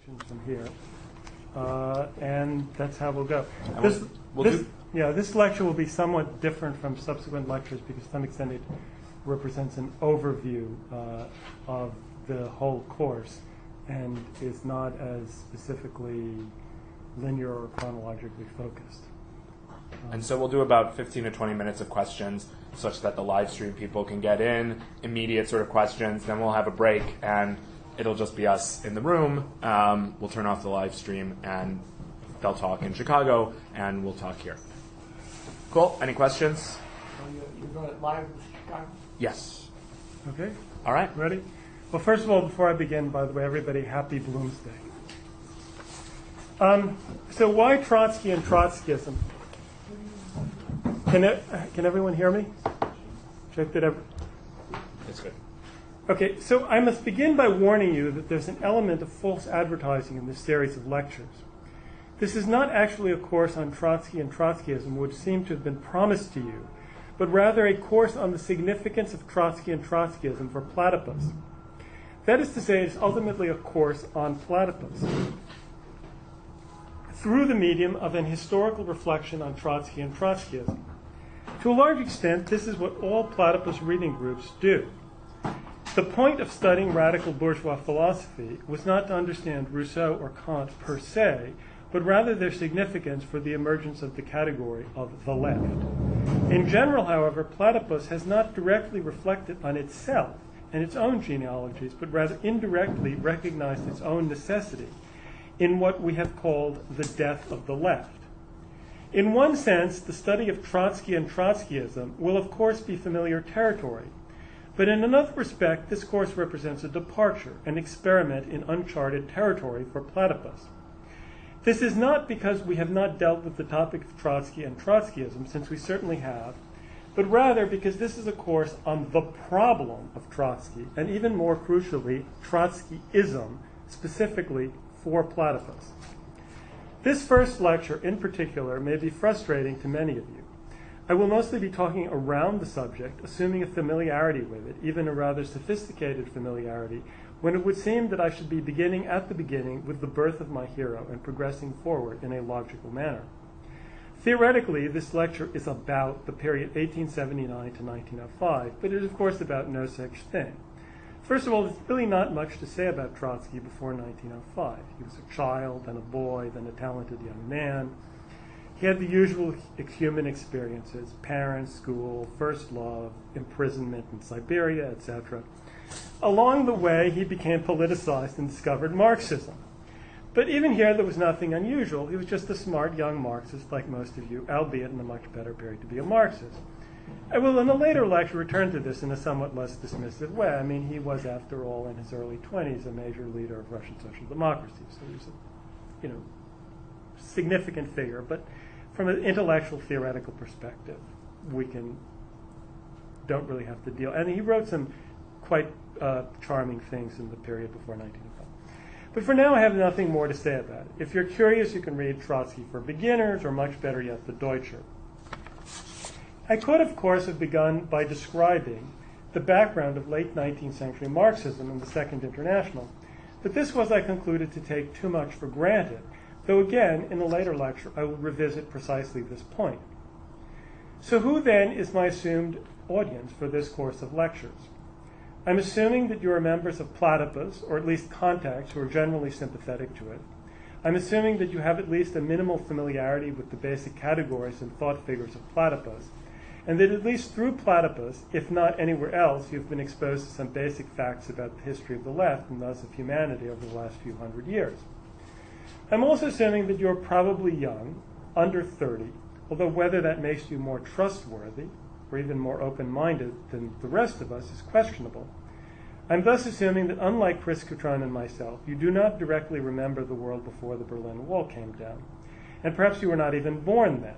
questions from here. And that's how we'll go. This lecture will be somewhat different from subsequent lectures because to some extent it represents an overview of the whole course and is not as specifically linear or chronologically focused. And so we'll do about 15 to 20 minutes of questions such that the live stream people can get in, immediate sort of questions, then we'll have a break and it'll just be us in the room. We'll turn off the live stream and they'll talk in Chicago and we'll talk here. Cool. Any questions? You're doing it live in Chicago? Yes. Okay. All right. Ready? Well, first of all, before I begin, by the way, everybody, happy Bloomsday. So why Trotsky and Trotskyism? Can everyone hear me? Check that out. It's good. Okay, so I must begin by warning you that there's an element of false advertising in this series of lectures. This is not actually a course on Trotsky and Trotskyism, which seemed to have been promised to you, but rather a course on the significance of Trotsky and Trotskyism for Platypus. That is to say, it's ultimately a course on Platypus, through the medium of an historical reflection on Trotsky and Trotskyism. To a large extent, this is what all Platypus reading groups do. The point of studying radical bourgeois philosophy was not to understand Rousseau or Kant per se, but rather their significance for the emergence of the category of the left. In general, however, Platypus has not directly reflected on itself and its own genealogies, but rather indirectly recognized its own necessity in what we have called the death of the left. In one sense, the study of Trotsky and Trotskyism will of course be familiar territory, but in another respect, this course represents a departure, an experiment in uncharted territory for Platypus. This is not because we have not dealt with the topic of Trotsky and Trotskyism, since we certainly have, but rather because this is a course on the problem of Trotsky, and even more crucially, Trotskyism, specifically for Platypus. This first lecture, in particular, may be frustrating to many of you. I will mostly be talking around the subject, assuming a familiarity with it, even a rather sophisticated familiarity, when it would seem that I should be beginning at the beginning with the birth of my hero and progressing forward in a logical manner. Theoretically, this lecture is about the period 1879 to 1905, but it is, of course, about no such thing. First of all, there's really not much to say about Trotsky before 1905. He was a child, then a boy, then a talented young man. He had the usual human experiences: parents, school, first love, imprisonment in Siberia, etc. Along the way, he became politicized and discovered Marxism. But even here, there was nothing unusual. He was just a smart young Marxist, like most of you, albeit in a much better period to be a Marxist. I will, in a later lecture, return to this in a somewhat less dismissive way. I mean, he was, after all, in his early 20s, a major leader of Russian social democracy. So he was a, significant figure. But from an intellectual, theoretical perspective, we don't really have to deal. And he wrote some quite charming things in the period before 1905. But for now, I have nothing more to say about it. If you're curious, you can read Trotsky for Beginners, or much better yet, the Deutscher. I could, of course, have begun by describing the background of late 19th century Marxism and the Second International, but this was, I concluded, to take too much for granted, though again, in a later lecture, I will revisit precisely this point. So who then is my assumed audience for this course of lectures? I'm assuming that you are members of Platypus, or at least contacts who are generally sympathetic to it. I'm assuming that you have at least a minimal familiarity with the basic categories and thought figures of Platypus, and that at least through Platypus, if not anywhere else, you've been exposed to some basic facts about the history of the left and thus of humanity over the last few hundred years. I'm also assuming that you're probably young, under 30, although whether that makes you more trustworthy or even more open-minded than the rest of us is questionable. I'm thus assuming that unlike Chris Cutrone and myself, you do not directly remember the world before the Berlin Wall came down, and perhaps you were not even born then.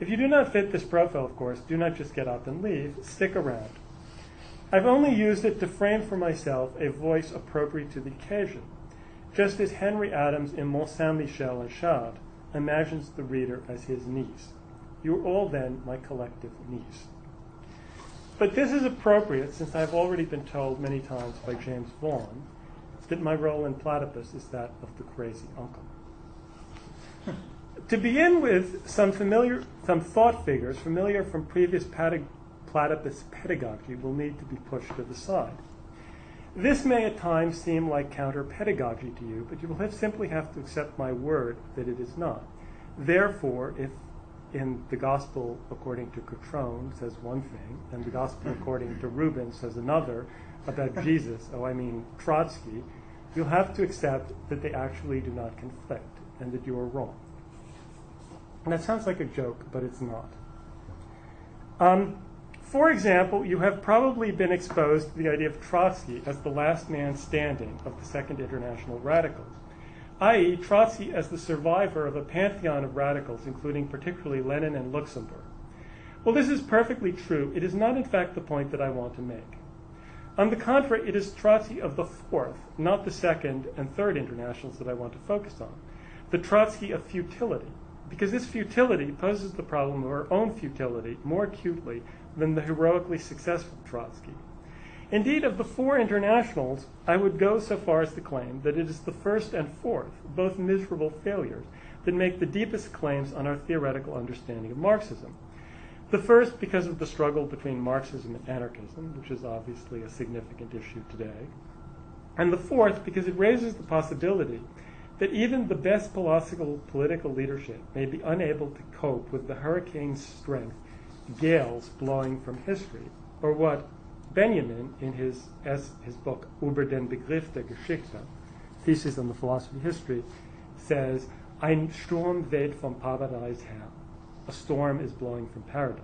If you do not fit this profile, of course, do not just get up and leave, stick around. I've only used it to frame for myself a voice appropriate to the occasion, just as Henry Adams in Mont Saint-Michel and Chade imagines the reader as his niece. You are all then my collective niece. But this is appropriate since I have already been told many times by James Vaughan that my role in Platypus is that of the crazy uncle. To begin with, some thought figures familiar from previous Platypus pedagogy will need to be pushed to the side. This may at times seem like counter-pedagogy to you, but you will simply have to accept my word that it is not. Therefore, if in the Gospel according to Catrone says one thing, and the Gospel according to Rubin says another about Jesus, Trotsky, you'll have to accept that they actually do not conflict, and that you are wrong. And that sounds like a joke, but it's not. For example, you have probably been exposed to the idea of Trotsky as the last man standing of the Second International Radicals, i.e. Trotsky as the survivor of a pantheon of radicals, including particularly Lenin and Luxemburg. Well, this is perfectly true. It is not, in fact, the point that I want to make. On the contrary, it is Trotsky of the Fourth, not the Second and Third Internationals that I want to focus on. The Trotsky of futility, because this futility poses the problem of our own futility more acutely than the heroically successful Trotsky. Indeed, of the four internationals, I would go so far as to claim that it is the first and fourth, both miserable failures, that make the deepest claims on our theoretical understanding of Marxism. The first because of the struggle between Marxism and anarchism, which is obviously a significant issue today. And the fourth because it raises the possibility that even the best political leadership may be unable to cope with the hurricane's strength, gales blowing from history, or what Benjamin, in his book Über den Begriff der Geschichte, Thesis on the Philosophy of History, says, Ein Sturm weht vom Paradies her. A storm is blowing from paradise.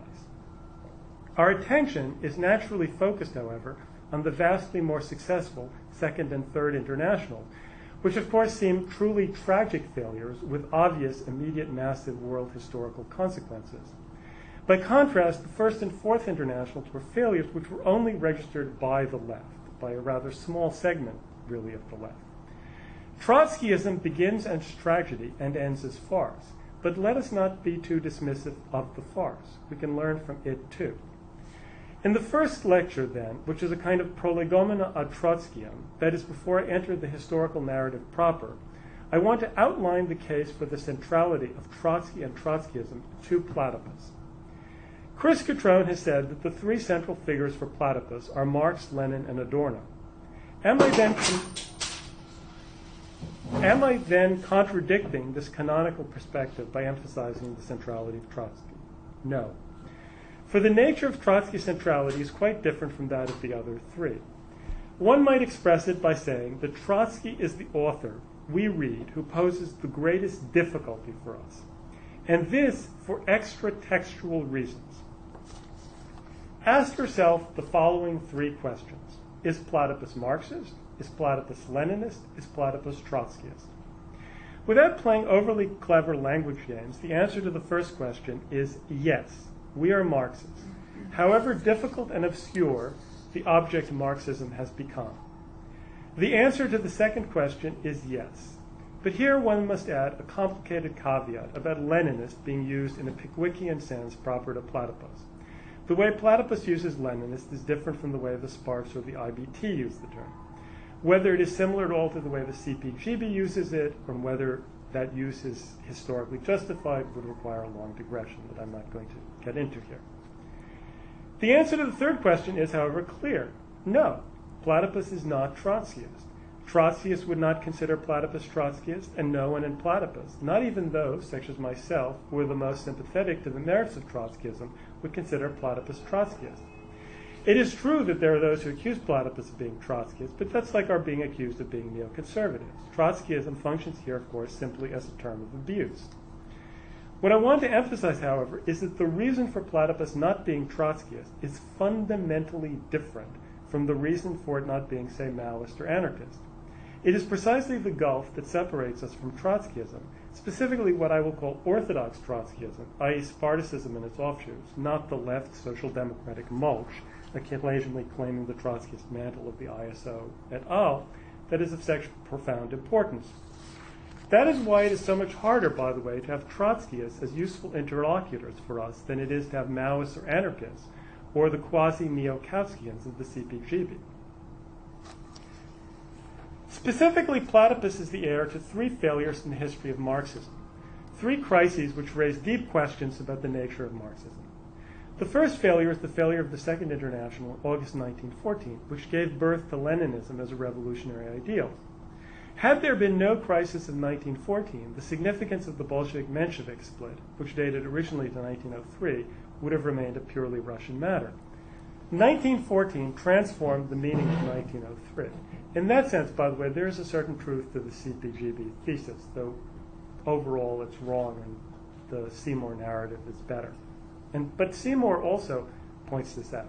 Our attention is naturally focused, however, on the vastly more successful Second and Third International, which of course seem truly tragic failures with obvious, immediate, massive world historical consequences. By contrast, the First and Fourth Internationals were failures which were only registered by the left, by a rather small segment, really, of the left. Trotskyism begins as tragedy and ends as farce, but let us not be too dismissive of the farce. We can learn from it too. In the first lecture, then, which is a kind of prolegomena ad Trotskyam, that is, before I enter the historical narrative proper, I want to outline the case for the centrality of Trotsky and Trotskyism to Platypus. Chris Catrone has said that the three central figures for Platypus are Marx, Lenin, and Adorno. Am I then contradicting this canonical perspective by emphasizing the centrality of Trotsky? No. For the nature of Trotsky's centrality is quite different from that of the other three. One might express it by saying that Trotsky is the author we read who poses the greatest difficulty for us, and this for extra-textual reasons. Ask yourself the following three questions. Is Platypus Marxist? Is Platypus Leninist? Is Platypus Trotskyist? Without playing overly clever language games, the answer to the first question is yes, we are Marxists, however difficult and obscure the object Marxism has become. The answer to the second question is yes, but here one must add a complicated caveat about Leninist being used in a Pickwickian sense proper to Platypus. The way Platypus uses Leninist is different from the way the Sparks or the IBT use the term. Whether it is similar at all to the way the CPGB uses it, or whether that use is historically justified, would require a long digression that I'm not going to get into here. The answer to the third question is, however, clear. No, Platypus is not Trotskyist. Trotskyists would not consider Platypus Trotskyist, and no one in Platypus, not even those, such as myself, who are the most sympathetic to the merits of Trotskyism, would consider Platypus Trotskyist. It is true that there are those who accuse Platypus of being Trotskyist, but that's like our being accused of being neoconservatives. Trotskyism functions here, of course, simply as a term of abuse. What I want to emphasize, however, is that the reason for Platypus not being Trotskyist is fundamentally different from the reason for it not being, say, Maoist or anarchist. It is precisely the gulf that separates us from Trotskyism, specifically what I will call orthodox Trotskyism, i.e. Spartacism and its offshoots, not the left social democratic mulch, occasionally claiming the Trotskyist mantle of the ISO et al., that is of such profound importance. That is why it is so much harder, by the way, to have Trotskyists as useful interlocutors for us than it is to have Maoists or anarchists, or the quasi-neo-Kautskyans of the CPGB. Specifically, Platypus is the heir to three failures in the history of Marxism, three crises which raise deep questions about the nature of Marxism. The first failure is the failure of the Second International in August 1914, which gave birth to Leninism as a revolutionary ideal. Had there been no crisis of 1914, the significance of the Bolshevik-Menshevik split, which dated originally to 1903, would have remained a purely Russian matter. 1914 transformed the meaning of 1903. In that sense, by the way, there is a certain truth to the CPGB thesis, though overall it's wrong and the Seymour narrative is better. But Seymour also points this out.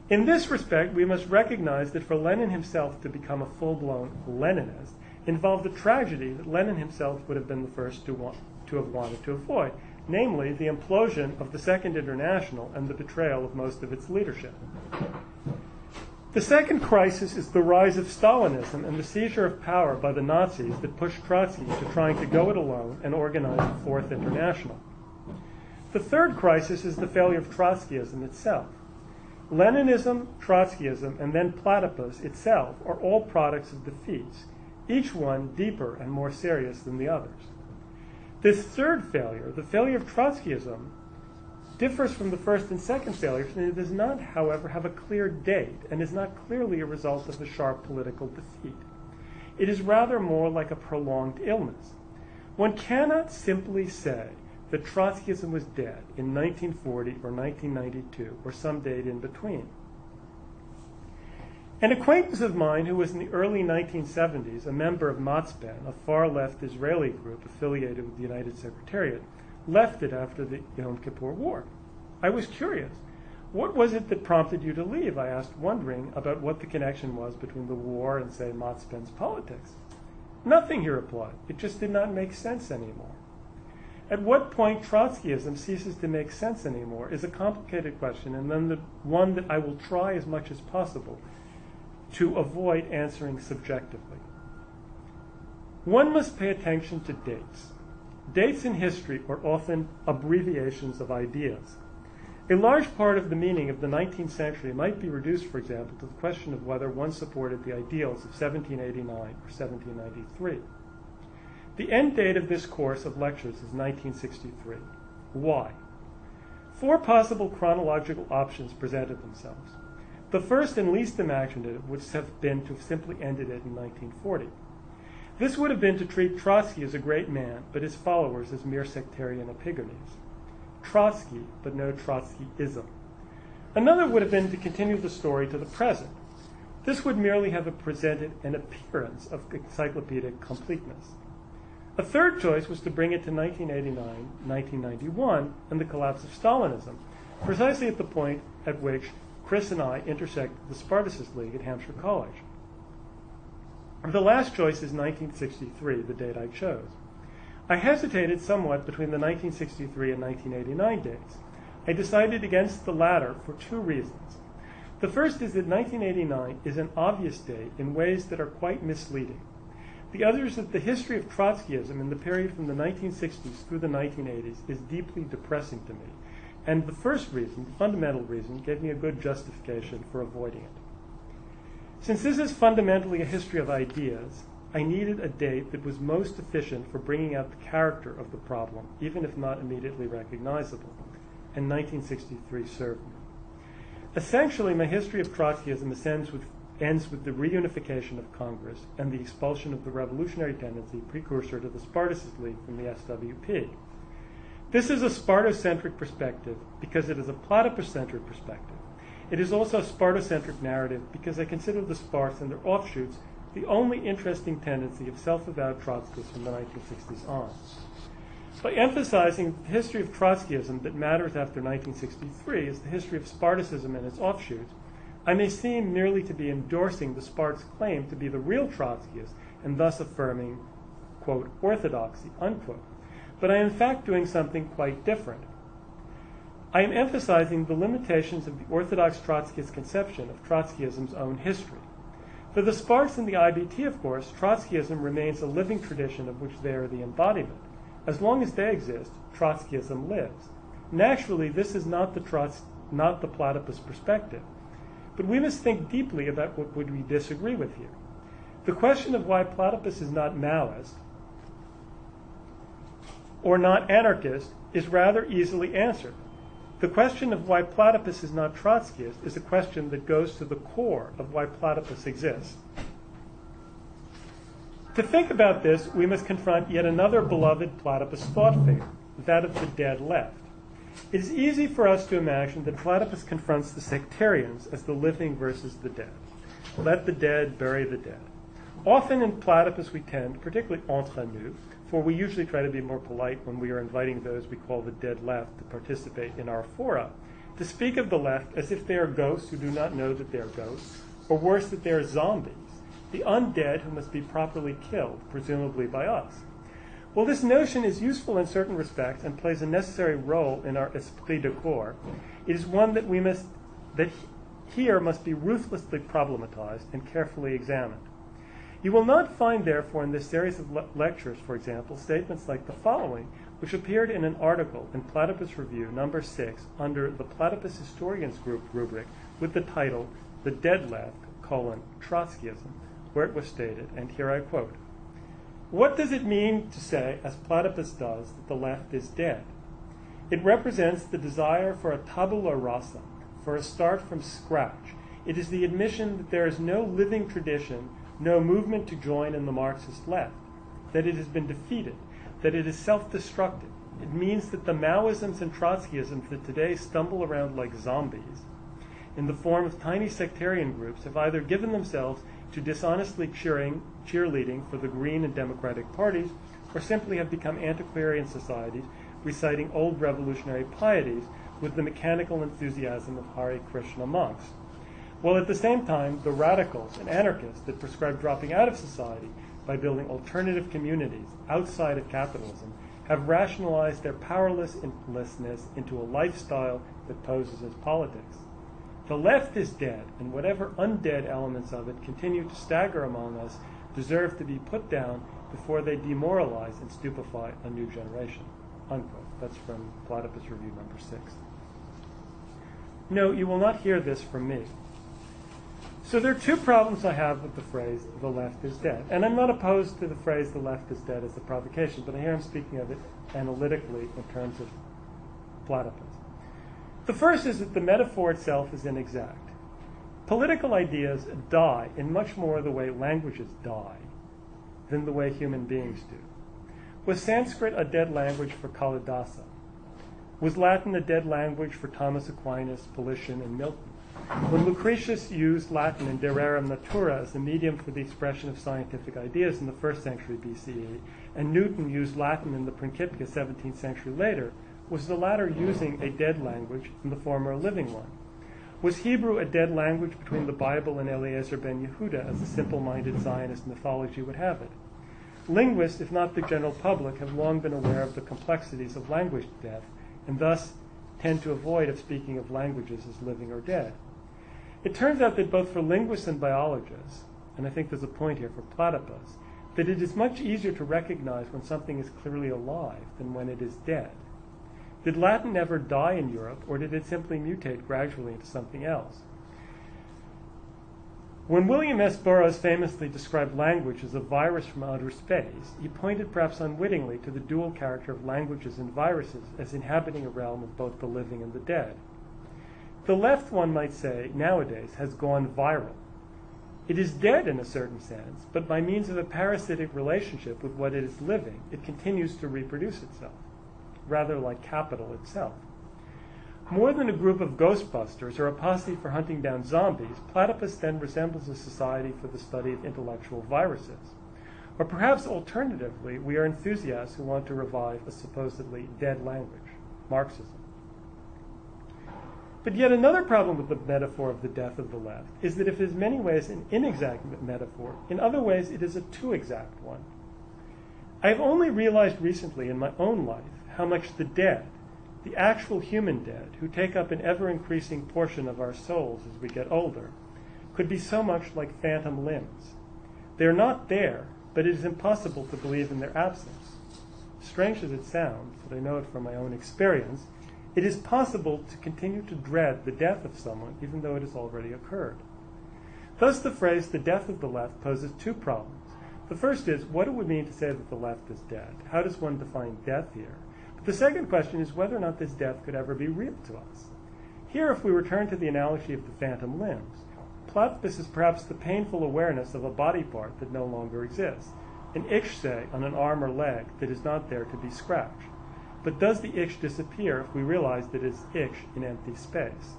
In this respect, we must recognize that for Lenin himself to become a full-blown Leninist involved a tragedy that Lenin himself would have been the first to have wanted to avoid, namely the implosion of the Second International and the betrayal of most of its leadership. The second crisis is the rise of Stalinism and the seizure of power by the Nazis that pushed Trotsky to trying to go it alone and organize the Fourth International. The third crisis is the failure of Trotskyism itself. Leninism, Trotskyism, and then Platypus itself are all products of defeats, each one deeper and more serious than the others. This third failure, the failure of Trotskyism, differs from the first and second failures, and it does not, however, have a clear date and is not clearly a result of a sharp political defeat. It is rather more like a prolonged illness. One cannot simply say that Trotskyism was dead in 1940 or 1992 or some date in between. An acquaintance of mine who was in the early 1970s a member of Matzpen, a far-left Israeli group affiliated with the United Secretariat, left it after the Yom Kippur War. I was curious. What was it that prompted you to leave? I asked, wondering about what the connection was between the war and, say, Matzpen's politics. Nothing, he replied. It just did not make sense anymore. At what point Trotskyism ceases to make sense anymore is a complicated question, and then the one that I will try as much as possible to avoid answering subjectively. One must pay attention to dates. Dates in history are often abbreviations of ideas. A large part of the meaning of the 19th century might be reduced, for example, to the question of whether one supported the ideals of 1789 or 1793. The end date of this course of lectures is 1963. Why? Four possible chronological options presented themselves. The first and least imaginative would have been to have simply ended it in 1940. This would have been to treat Trotsky as a great man, but his followers as mere sectarian Appignanesi. Trotsky, but no Trotskyism. Another would have been to continue the story to the present. This would merely have presented an appearance of encyclopedic completeness. A third choice was to bring it to 1989, 1991, and the collapse of Stalinism, precisely at the point at which Chris and I intersected the Spartacist League at Hampshire College. The last choice is 1963, the date I chose. I hesitated somewhat between the 1963 and 1989 dates. I decided against the latter for two reasons. The first is that 1989 is an obvious date in ways that are quite misleading. The other is that the history of Trotskyism in the period from the 1960s through the 1980s is deeply depressing to me. And the first reason, the fundamental reason, gave me a good justification for avoiding it. Since this is fundamentally a history of ideas, I needed a date that was most efficient for bringing out the character of the problem, even if not immediately recognizable, and 1963 served me. Essentially, my history of Trotskyism ends with the reunification of Congress and the expulsion of the revolutionary tendency precursor to the Spartacist League from the SWP. This is a Spartocentric perspective because it is a Platypus-centered perspective. It is also a Spartocentric narrative because I consider the Sparts and their offshoots the only interesting tendency of self-avowed Trotskyists from the 1960s on. By emphasizing the history of Trotskyism that matters after 1963 is the history of Spartacism and its offshoots, I may seem merely to be endorsing the Sparts' claim to be the real Trotskyists and thus affirming, quote, orthodoxy, unquote. But I am in fact doing something quite different. I am emphasizing the limitations of the Orthodox Trotskyist conception of Trotskyism's own history. For the Sparts and the IBT, of course, Trotskyism remains a living tradition of which they are the embodiment. As long as they exist, Trotskyism lives. Naturally, this is not the Platypus perspective. But we must think deeply about what would we disagree with here. The question of why Platypus is not Maoist or not anarchist is rather easily answered. The question of why Platypus is not Trotskyist is a question that goes to the core of why Platypus exists. To think about this, we must confront yet another beloved Platypus thought figure, that of the dead left. It is easy for us to imagine that Platypus confronts the sectarians as the living versus the dead. Let the dead bury the dead. Often in Platypus we tend, particularly entre nous, for we usually try to be more polite when we are inviting those we call the dead left to participate in our fora, to speak of the left as if they are ghosts who do not know that they are ghosts, or worse, that they are zombies, the undead who must be properly killed, presumably by us. While this notion is useful in certain respects and plays a necessary role in our esprit de corps, it is one that here must be ruthlessly problematized and carefully examined. You will not find, therefore, in this series of lectures, for example, statements like the following, which appeared in an article in Platypus Review, number 6, under the Platypus Historians Group rubric, with the title, The Dead Left, Trotskyism, where it was stated, and here I quote, "What does it mean to say, as Platypus does, that the left is dead? It represents the desire for a tabula rasa, for a start from scratch. It is the admission that there is no living tradition, no movement to join in the Marxist left, that it has been defeated, that it is self-destructive. It means that the Maoisms and Trotskyisms that today stumble around like zombies, in the form of tiny sectarian groups, have either given themselves to dishonestly cheerleading for the Green and Democratic parties, or simply have become antiquarian societies reciting old revolutionary pieties with the mechanical enthusiasm of Hare Krishna monks. While at the same time, the radicals and anarchists that prescribe dropping out of society by building alternative communities outside of capitalism have rationalized their powerlessness into a lifestyle that poses as politics. The left is dead, and whatever undead elements of it continue to stagger among us deserve to be put down before they demoralize and stupefy a new generation." Unquote. That's from Platypus Review number 6. No, you will not hear this from me. So there are two problems I have with the phrase, the left is dead. And I'm not opposed to the phrase, the left is dead, as a provocation, but here I'm speaking of it analytically in terms of Platypus. The first is that the metaphor itself is inexact. Political ideas die in much more the way languages die than the way human beings do. Was Sanskrit a dead language for Kalidasa? Was Latin a dead language for Thomas Aquinas, Politian, and Milton? When Lucretius used Latin in De Rerum Natura as a medium for the expression of scientific ideas in the 1st century BCE, and Newton used Latin in the Principia 17th century later, was the latter using a dead language and the former a living one? Was Hebrew a dead language between the Bible and Eliezer ben Yehuda, as the simple-minded Zionist mythology would have it? Linguists, if not the general public, have long been aware of the complexities of language death, and thus tend to avoid of speaking of languages as living or dead. It turns out that both for linguists and biologists, and I think there's a point here for Platypus, that it is much easier to recognize when something is clearly alive than when it is dead. Did Latin ever die in Europe, or did it simply mutate gradually into something else? When William S. Burroughs famously described language as a virus from outer space, he pointed perhaps unwittingly to the dual character of languages and viruses as inhabiting a realm of both the living and the dead. The left, one might say, nowadays has gone viral. It is dead in a certain sense, but by means of a parasitic relationship with what it is living, it continues to reproduce itself, rather like capital itself. More than a group of ghostbusters or a posse for hunting down zombies, Platypus then resembles a society for the study of intellectual viruses. Or perhaps alternatively, we are enthusiasts who want to revive a supposedly dead language, Marxism. But yet another problem with the metaphor of the death of the left is that if it is in many ways an inexact metaphor, in other ways it is a too exact one. I have only realized recently in my own life how much the dead, the actual human dead, who take up an ever-increasing portion of our souls as we get older, could be so much like phantom limbs. They are not there, but it is impossible to believe in their absence. Strange as it sounds, but I know it from my own experience, it is possible to continue to dread the death of someone even though it has already occurred. Thus the phrase "the death of the left" poses two problems. The first is, what it would mean to say that the left is dead? How does one define death here? But the second question is whether or not this death could ever be real to us. Here, if we return to the analogy of the phantom limbs, Platypus is perhaps the painful awareness of a body part that no longer exists, an itch, say, on an arm or leg that is not there to be scratched. But does the itch disappear if we realize that it is itch in empty space?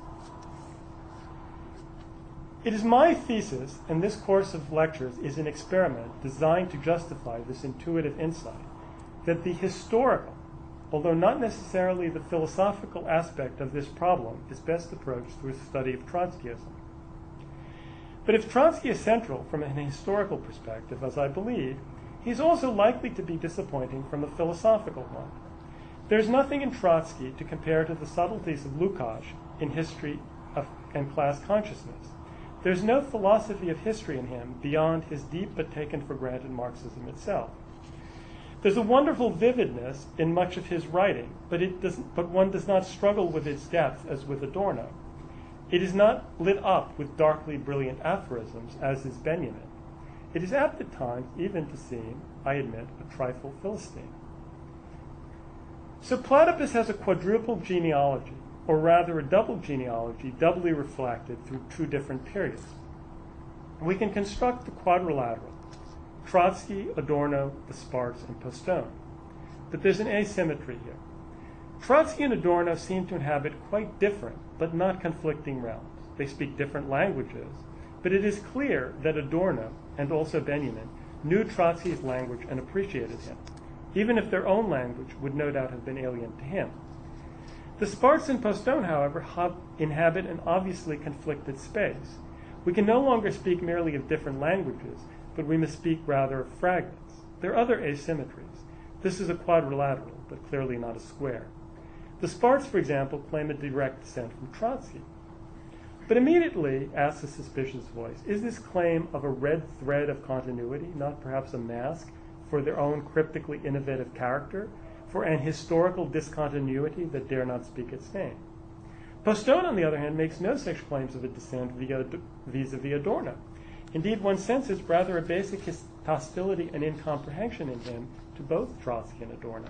It is my thesis, and this course of lectures is an experiment designed to justify this intuitive insight, that the historical, although not necessarily the philosophical aspect of this problem, is best approached through a study of Trotskyism. But if Trotsky is central from an historical perspective, as I believe, he is also likely to be disappointing from a philosophical one. There is nothing in Trotsky to compare to the subtleties of Lukács in history and class consciousness. There is no philosophy of history in him beyond his deep but taken for granted Marxism itself. There's a wonderful vividness in much of his writing, but one does not struggle with its depth as with Adorno. It is not lit up with darkly brilliant aphorisms, as is Benjamin. It is apt at times even to seem, I admit, a trifle Philistine. So Platypus has a quadruple genealogy, or rather a double genealogy, doubly reflected through two different periods. We can construct the quadrilateral: Trotsky, Adorno, the Sparts, and Postone. But there's an asymmetry here. Trotsky and Adorno seem to inhabit quite different, but not conflicting realms. They speak different languages, but it is clear that Adorno, and also Benjamin, knew Trotsky's language and appreciated him, even if their own language would no doubt have been alien to him. The Sparts and Postone, however, inhabit an obviously conflicted space. We can no longer speak merely of different languages, but we must speak rather of fragments. There are other asymmetries. This is a quadrilateral, but clearly not a square. The Sparts, for example, claim a direct descent from Trotsky. But immediately, asks a suspicious voice, is this claim of a red thread of continuity not perhaps a mask for their own cryptically innovative character, for an historical discontinuity that dare not speak its name? Postone, on the other hand, makes no such claims of a descent vis-a-vis Adorno. Indeed, one senses rather a basic hostility and incomprehension in him to both Trotsky and Adorno.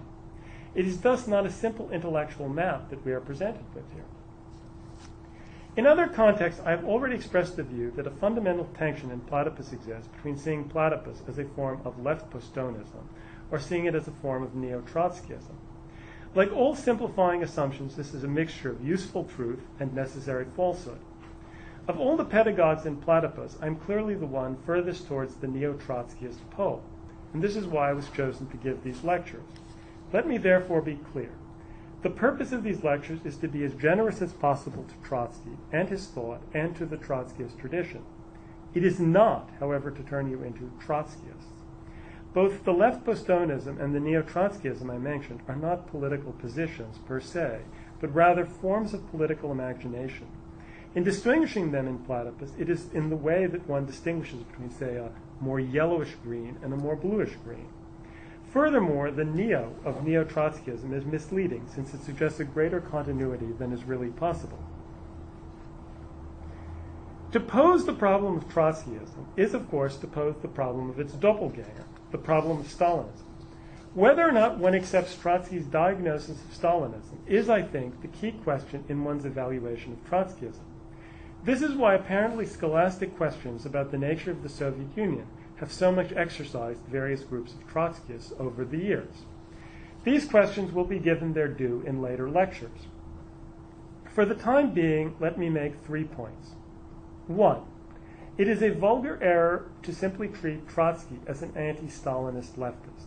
It is thus not a simple intellectual map that we are presented with here. In other contexts, I have already expressed the view that a fundamental tension in Platypus exists between seeing Platypus as a form of left Postonism or seeing it as a form of neo-Trotskyism. Like all simplifying assumptions, this is a mixture of useful truth and necessary falsehood. Of all the pedagogues in Platypus, I am clearly the one furthest towards the neo-Trotskyist pole, and this is why I was chosen to give these lectures. Let me therefore be clear. The purpose of these lectures is to be as generous as possible to Trotsky and his thought and to the Trotskyist tradition. It is not, however, to turn you into Trotskyists. Both the left Postonism and the neo-Trotskyism I mentioned are not political positions per se, but rather forms of political imagination. In distinguishing them in Platypus, it is in the way that one distinguishes between, say, a more yellowish green and a more bluish green. Furthermore, the neo of neo-Trotskyism is misleading, since it suggests a greater continuity than is really possible. To pose the problem of Trotskyism is, of course, to pose the problem of its doppelganger, the problem of Stalinism. Whether or not one accepts Trotsky's diagnosis of Stalinism is, I think, the key question in one's evaluation of Trotskyism. This is why apparently scholastic questions about the nature of the Soviet Union have so much exercised various groups of Trotskyists over the years. These questions will be given their due in later lectures. For the time being, let me make 3 points. 1. It is a vulgar error to simply treat Trotsky as an anti-Stalinist leftist.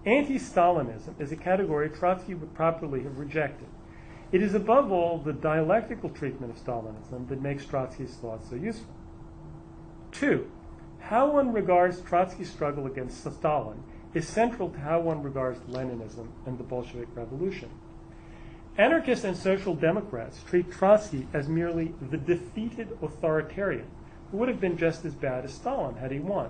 Anti-Stalinism is a category Trotsky would properly have rejected. It is above all the dialectical treatment of Stalinism that makes Trotsky's thought so useful. 2. How one regards Trotsky's struggle against Stalin is central to how one regards Leninism and the Bolshevik Revolution. Anarchists and social democrats treat Trotsky as merely the defeated authoritarian who would have been just as bad as Stalin had he won.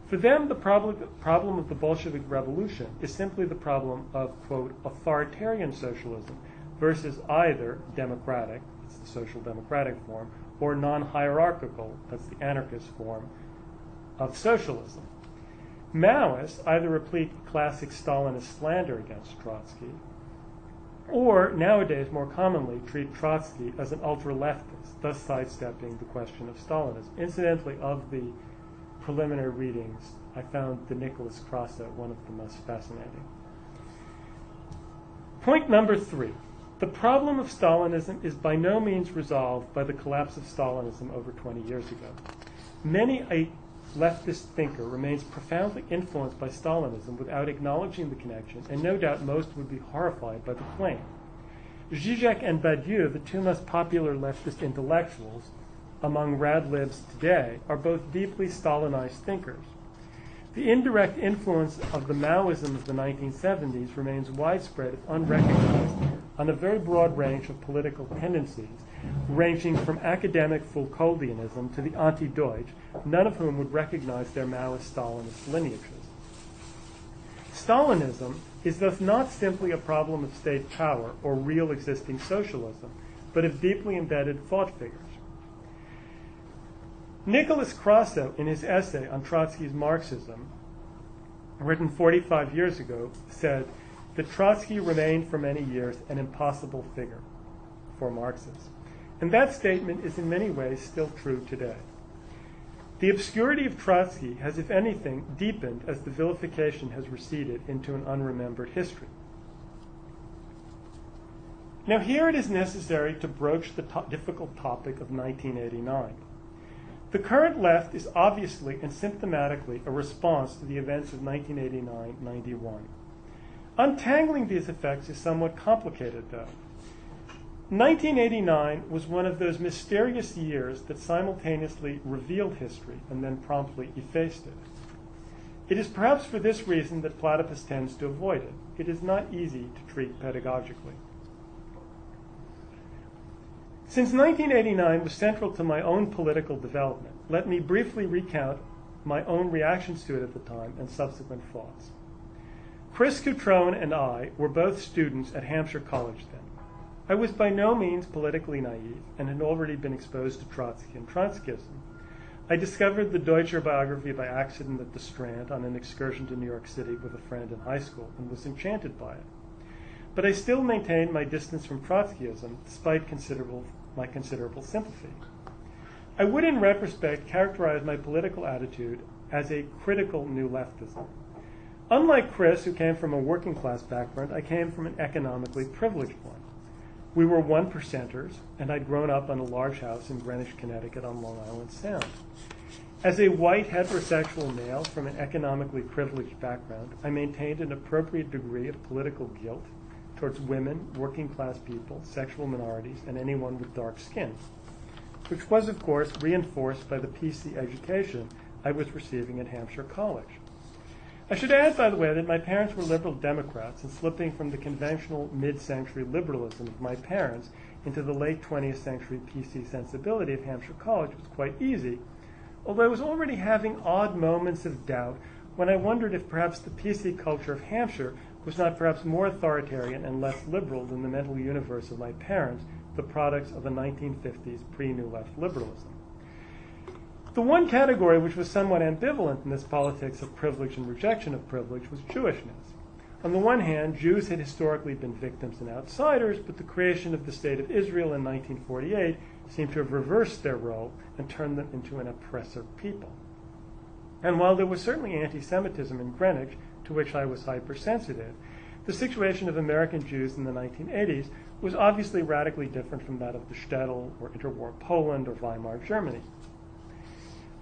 For them, the problem of the Bolshevik Revolution is simply the problem of, quote, authoritarian socialism versus either democratic, it's the social democratic form, or non-hierarchical, that's the anarchist form, of socialism. Maoists either repeat classic Stalinist slander against Trotsky, or nowadays more commonly treat Trotsky as an ultra-leftist, thus sidestepping the question of Stalinism. Incidentally, of the preliminary readings, I found the Nicolas Krasso one of the most fascinating. Point number 3. The problem of Stalinism is by no means resolved by the collapse of Stalinism over 20 years ago. Many a leftist thinker remains profoundly influenced by Stalinism without acknowledging the connection, and no doubt most would be horrified by the claim. Zizek and Badiou, the two most popular leftist intellectuals among rad-libs today, are both deeply Stalinized thinkers. The indirect influence of the Maoism of the 1970s remains widespread if unrecognized on a very broad range of political tendencies, ranging from academic Foucauldianism to the anti-Deutsch, none of whom would recognize their Maoist-Stalinist lineages. Stalinism is thus not simply a problem of state power or real existing socialism, but of deeply embedded thought figures. Nicolas Krasso, in his essay on Trotsky's Marxism, written 45 years ago, said that Trotsky remained for many years an impossible figure for Marxists. And that statement is in many ways still true today. The obscurity of Trotsky has, if anything, deepened as the vilification has receded into an unremembered history. Now here it is necessary to broach the difficult topic of 1989. The current left is obviously and symptomatically a response to the events of 1989-91. Untangling these effects is somewhat complicated, though. 1989 was one of those mysterious years that simultaneously revealed history and then promptly effaced it. It is perhaps for this reason that Platypus tends to avoid it. It is not easy to treat pedagogically. Since 1989 was central to my own political development, let me briefly recount my own reactions to it at the time and subsequent thoughts. Chris Cutrone and I were both students at Hampshire College then. I was by no means politically naive and had already been exposed to Trotsky and Trotskyism. I discovered the Deutscher biography by accident at the Strand on an excursion to New York City with a friend in high school and was enchanted by it. But I still maintained my distance from Trotskyism despite my considerable sympathy. I would in retrospect characterize my political attitude as a critical new leftism. Unlike Chris, who came from a working class background, I came from an economically privileged one. We were 1%ers, and I'd grown up on a large house in Greenwich, Connecticut on Long Island Sound. As a white heterosexual male from an economically privileged background, I maintained an appropriate degree of political guilt towards women, working class people, sexual minorities, and anyone with dark skin, which was, of course, reinforced by the PC education I was receiving at Hampshire College. I should add, by the way, that my parents were liberal Democrats, and slipping from the conventional mid-century liberalism of my parents into the late 20th century PC sensibility of Hampshire College was quite easy, although I was already having odd moments of doubt when I wondered if perhaps the PC culture of Hampshire was not perhaps more authoritarian and less liberal than the mental universe of my parents, the products of the 1950s pre-New Left liberalism. The one category which was somewhat ambivalent in this politics of privilege and rejection of privilege was Jewishness. On the one hand, Jews had historically been victims and outsiders, but the creation of the State of Israel in 1948 seemed to have reversed their role and turned them into an oppressor people. And while there was certainly anti-Semitism in Greenwich, to which I was hypersensitive, the situation of American Jews in the 1980s was obviously radically different from that of the Shtetl or interwar Poland or Weimar Germany.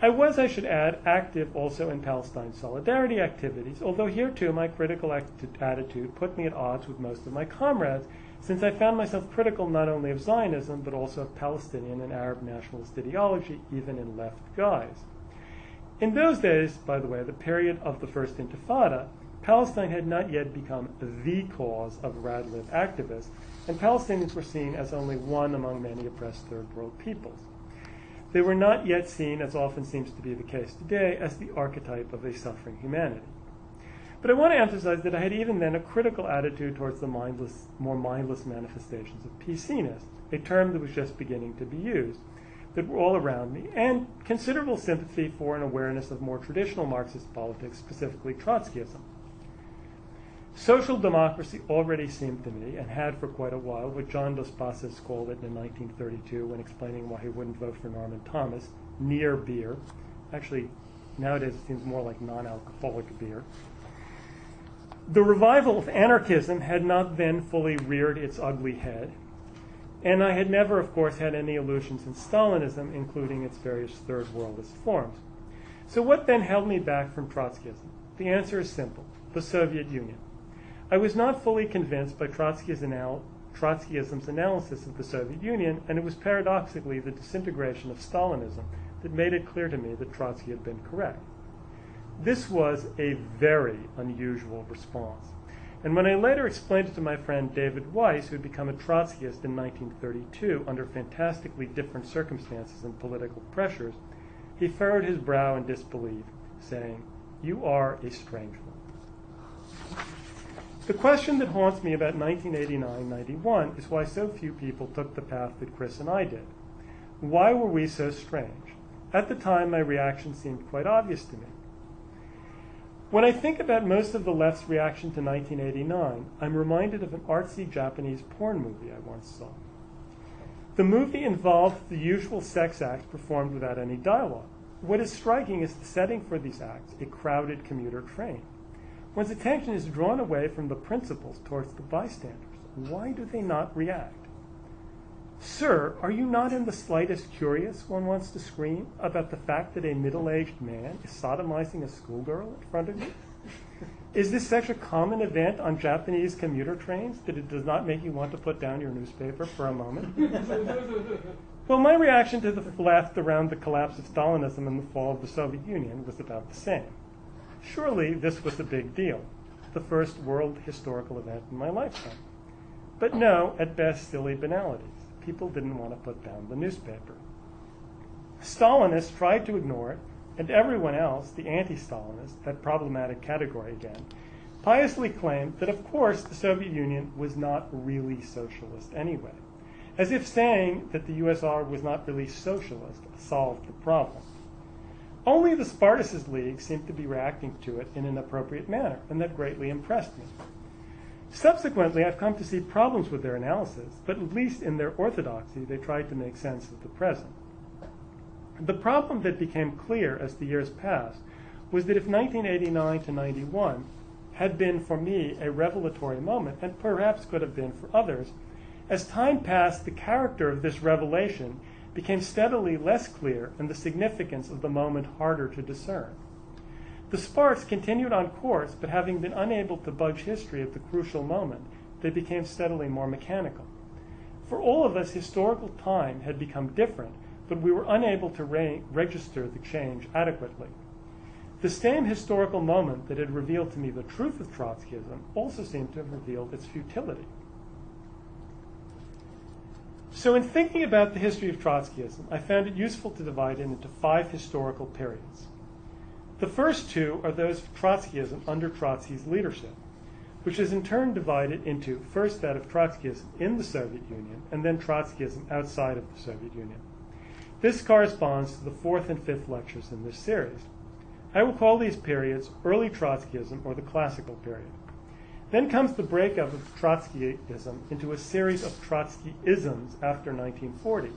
I was, I should add, active also in Palestine solidarity activities, although here too my critical attitude put me at odds with most of my comrades, since I found myself critical not only of Zionism, but also of Palestinian and Arab nationalist ideology, even in left guise. In those days, by the way, the period of the First Intifada, Palestine had not yet become the cause of rad-lib activists, and Palestinians were seen as only one among many oppressed Third World peoples. They were not yet seen, as often seems to be the case today, as the archetype of a suffering humanity. But I want to emphasize that I had even then a critical attitude towards the more mindless manifestations of PC-ness, a term that was just beginning to be used. that were all around me, and considerable sympathy for an awareness of more traditional Marxist politics, specifically Trotskyism. Social democracy already seemed to me, and had for quite a while, what John Dos Passos called it in 1932 when explaining why he wouldn't vote for Norman Thomas, near beer. Actually, nowadays it seems more like non-alcoholic beer. The revival of anarchism had not then fully reared its ugly head, and I had never, of course, had any illusions in Stalinism, including its various third worldist forms. So what then held me back from Trotskyism? The answer is simple: the Soviet Union. I was not fully convinced by Trotskyism's analysis of the Soviet Union, and it was paradoxically the disintegration of Stalinism that made it clear to me that Trotsky had been correct. This was a very unusual response. And when I later explained it to my friend David Weiss, who had become a Trotskyist in 1932 under fantastically different circumstances and political pressures, he furrowed his brow in disbelief, saying, "You are a strange one." The question that haunts me about 1989-91 is why so few people took the path that Chris and I did. Why were we so strange? At the time, my reaction seemed quite obvious to me. When I think about most of the left's reaction to 1989, I'm reminded of an artsy Japanese porn movie I once saw. The movie involved the usual sex acts performed without any dialogue. What is striking is the setting for these acts, a crowded commuter train. One's attention is drawn away from the principals towards the bystanders. Why do they not react? Sir, are you not in the slightest curious, one wants to scream, about the fact that a middle-aged man is sodomizing a schoolgirl in front of you? Is this such a common event on Japanese commuter trains that it does not make you want to put down your newspaper for a moment? Well, my reaction to the left around the collapse of Stalinism and the fall of the Soviet Union was about the same. Surely this was a big deal, the first world historical event in my lifetime. But no, at best, silly banalities. People didn't want to put down the newspaper. Stalinists tried to ignore it, and everyone else, the anti-Stalinist, that problematic category again, piously claimed that, of course, the Soviet Union was not really socialist anyway, as if saying that the USSR was not really socialist solved the problem. Only the Spartacist League seemed to be reacting to it in an appropriate manner, and that greatly impressed me. Subsequently, I've come to see problems with their analysis, but at least in their orthodoxy, they tried to make sense of the present. The problem that became clear as the years passed was that if 1989 to 91 had been for me a revelatory moment, and perhaps could have been for others, as time passed, the character of this revelation became steadily less clear and the significance of the moment harder to discern. The Sparts continued on course, but having been unable to budge history at the crucial moment, they became steadily more mechanical. For all of us, historical time had become different, but we were unable to register the change adequately. The same historical moment that had revealed to me the truth of Trotskyism also seemed to have revealed its futility. So in thinking about the history of Trotskyism, I found it useful to divide it into 5 historical periods. The first 2 are those of Trotskyism under Trotsky's leadership, which is in turn divided into first that of Trotskyism in the Soviet Union, and then Trotskyism outside of the Soviet Union. This corresponds to the 4th and 5th lectures in this series. I will call these periods early Trotskyism, or the classical period. Then comes the breakup of Trotskyism into a series of Trotskyisms after 1940.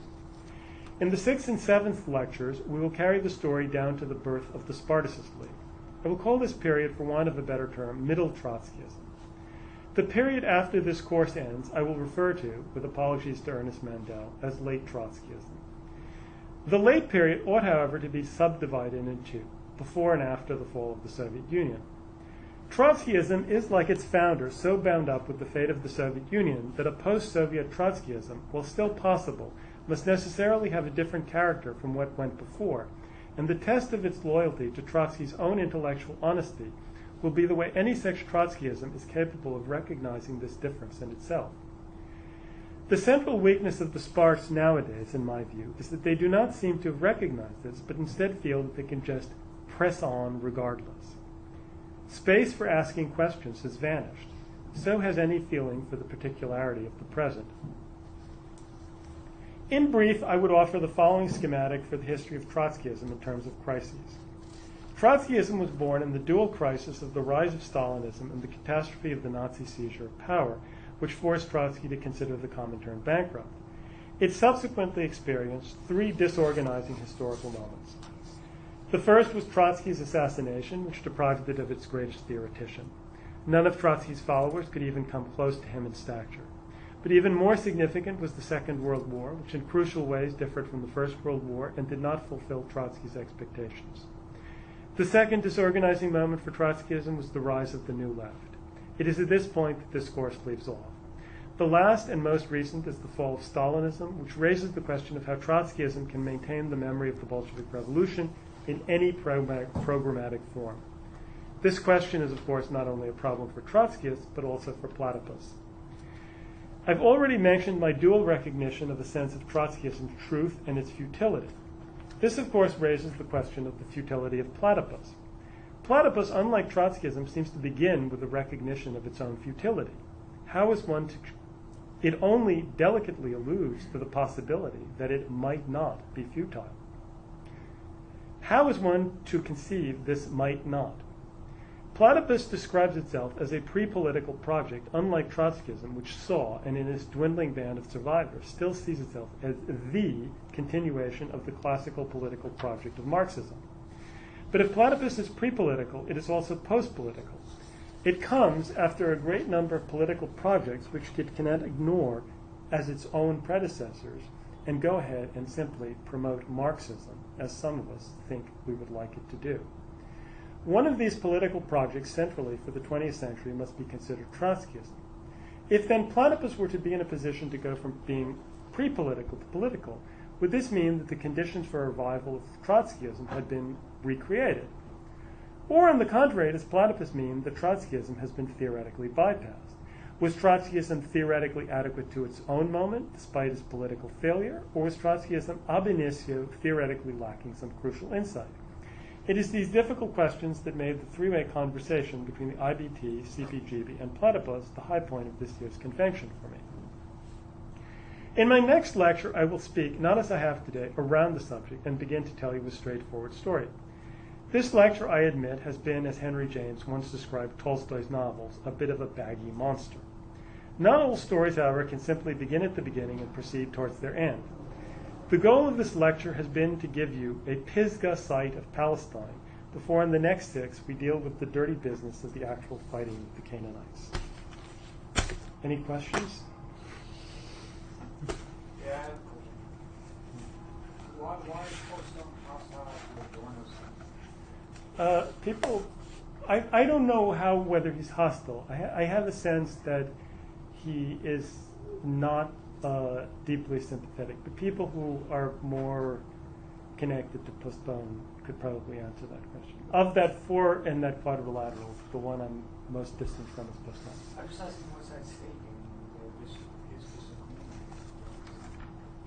In the 6th and 7th lectures, we will carry the story down to the birth of the Spartacist League. I will call this period, for want of a better term, Middle Trotskyism. The period after this course ends, I will refer to, with apologies to Ernest Mandel, as Late Trotskyism. The late period ought, however, to be subdivided into 2, before and after the fall of the Soviet Union. Trotskyism is, like its founder, so bound up with the fate of the Soviet Union that a post-Soviet Trotskyism, while still possible, must necessarily have a different character from what went before, and the test of its loyalty to Trotsky's own intellectual honesty will be the way any such Trotskyism is capable of recognizing this difference in itself. The central weakness of the Sparts nowadays, in my view, is that they do not seem to have recognized this, but instead feel that they can just press on regardless. Space for asking questions has vanished. So has any feeling for the particularity of the present. In brief, I would offer the following schematic for the history of Trotskyism in terms of crises. Trotskyism was born in the dual crisis of the rise of Stalinism and the catastrophe of the Nazi seizure of power, which forced Trotsky to consider the Comintern bankrupt. It subsequently experienced three disorganizing historical moments. The first was Trotsky's assassination, which deprived it of its greatest theoretician. None of Trotsky's followers could even come close to him in stature. But even more significant was the Second World War, which in crucial ways differed from the First World War and did not fulfill Trotsky's expectations. The second disorganizing moment for Trotskyism was the rise of the New Left. It is at this point that this course leaves off. The last and most recent is the fall of Stalinism, which raises the question of how Trotskyism can maintain the memory of the Bolshevik Revolution in any programmatic form. This question is, of course, not only a problem for Trotskyists, but also for Platypus. I've already mentioned my dual recognition of a sense of Trotskyism's truth and its futility. This, of course, raises the question of the futility of Platypus. Platypus, unlike Trotskyism, seems to begin with a recognition of its own futility. How is one to... It only delicately alludes to the possibility that it might not be futile. How is one to conceive this might not? Platypus describes itself as a pre-political project, unlike Trotskyism, which saw, and in its dwindling band of survivors, still sees itself as the continuation of the classical political project of Marxism. But if Platypus is pre-political, it is also post-political. It comes after a great number of political projects which it cannot ignore as its own predecessors and go ahead and simply promote Marxism, as some of us think we would like it to do. One of these political projects centrally for the 20th century must be considered Trotskyism. If then Platypus were to be in a position to go from being pre-political to political, would this mean that the conditions for a revival of Trotskyism had been recreated? Or, on the contrary, does Platypus mean that Trotskyism has been theoretically bypassed? Was Trotskyism theoretically adequate to its own moment, despite its political failure, or was Trotskyism ab initio theoretically lacking some crucial insight? It is these difficult questions that made the three-way conversation between the IBT, CPGB, and Platypus the high point of this year's convention for me. In my next lecture, I will speak, not as I have today, around the subject and begin to tell you a straightforward story. This lecture, I admit, has been, as Henry James once described Tolstoy's novels, a bit of a baggy monster. Not all stories, however, can simply begin at the beginning and proceed towards their end. The goal of this lecture has been to give you a Pisgah sight of Palestine before in the next 6 we deal with the dirty business of the actual fighting with the Canaanites. Any questions? Yeah. Why is Postone hostile to Adorno's? People, I don't know whether he's hostile. I have a sense that he is not deeply sympathetic. But people who are more connected to Postone could probably answer that question. Of that 4 and that quadrilateral, the one I'm most distant from is Postone. I'm just asking what's at stake in this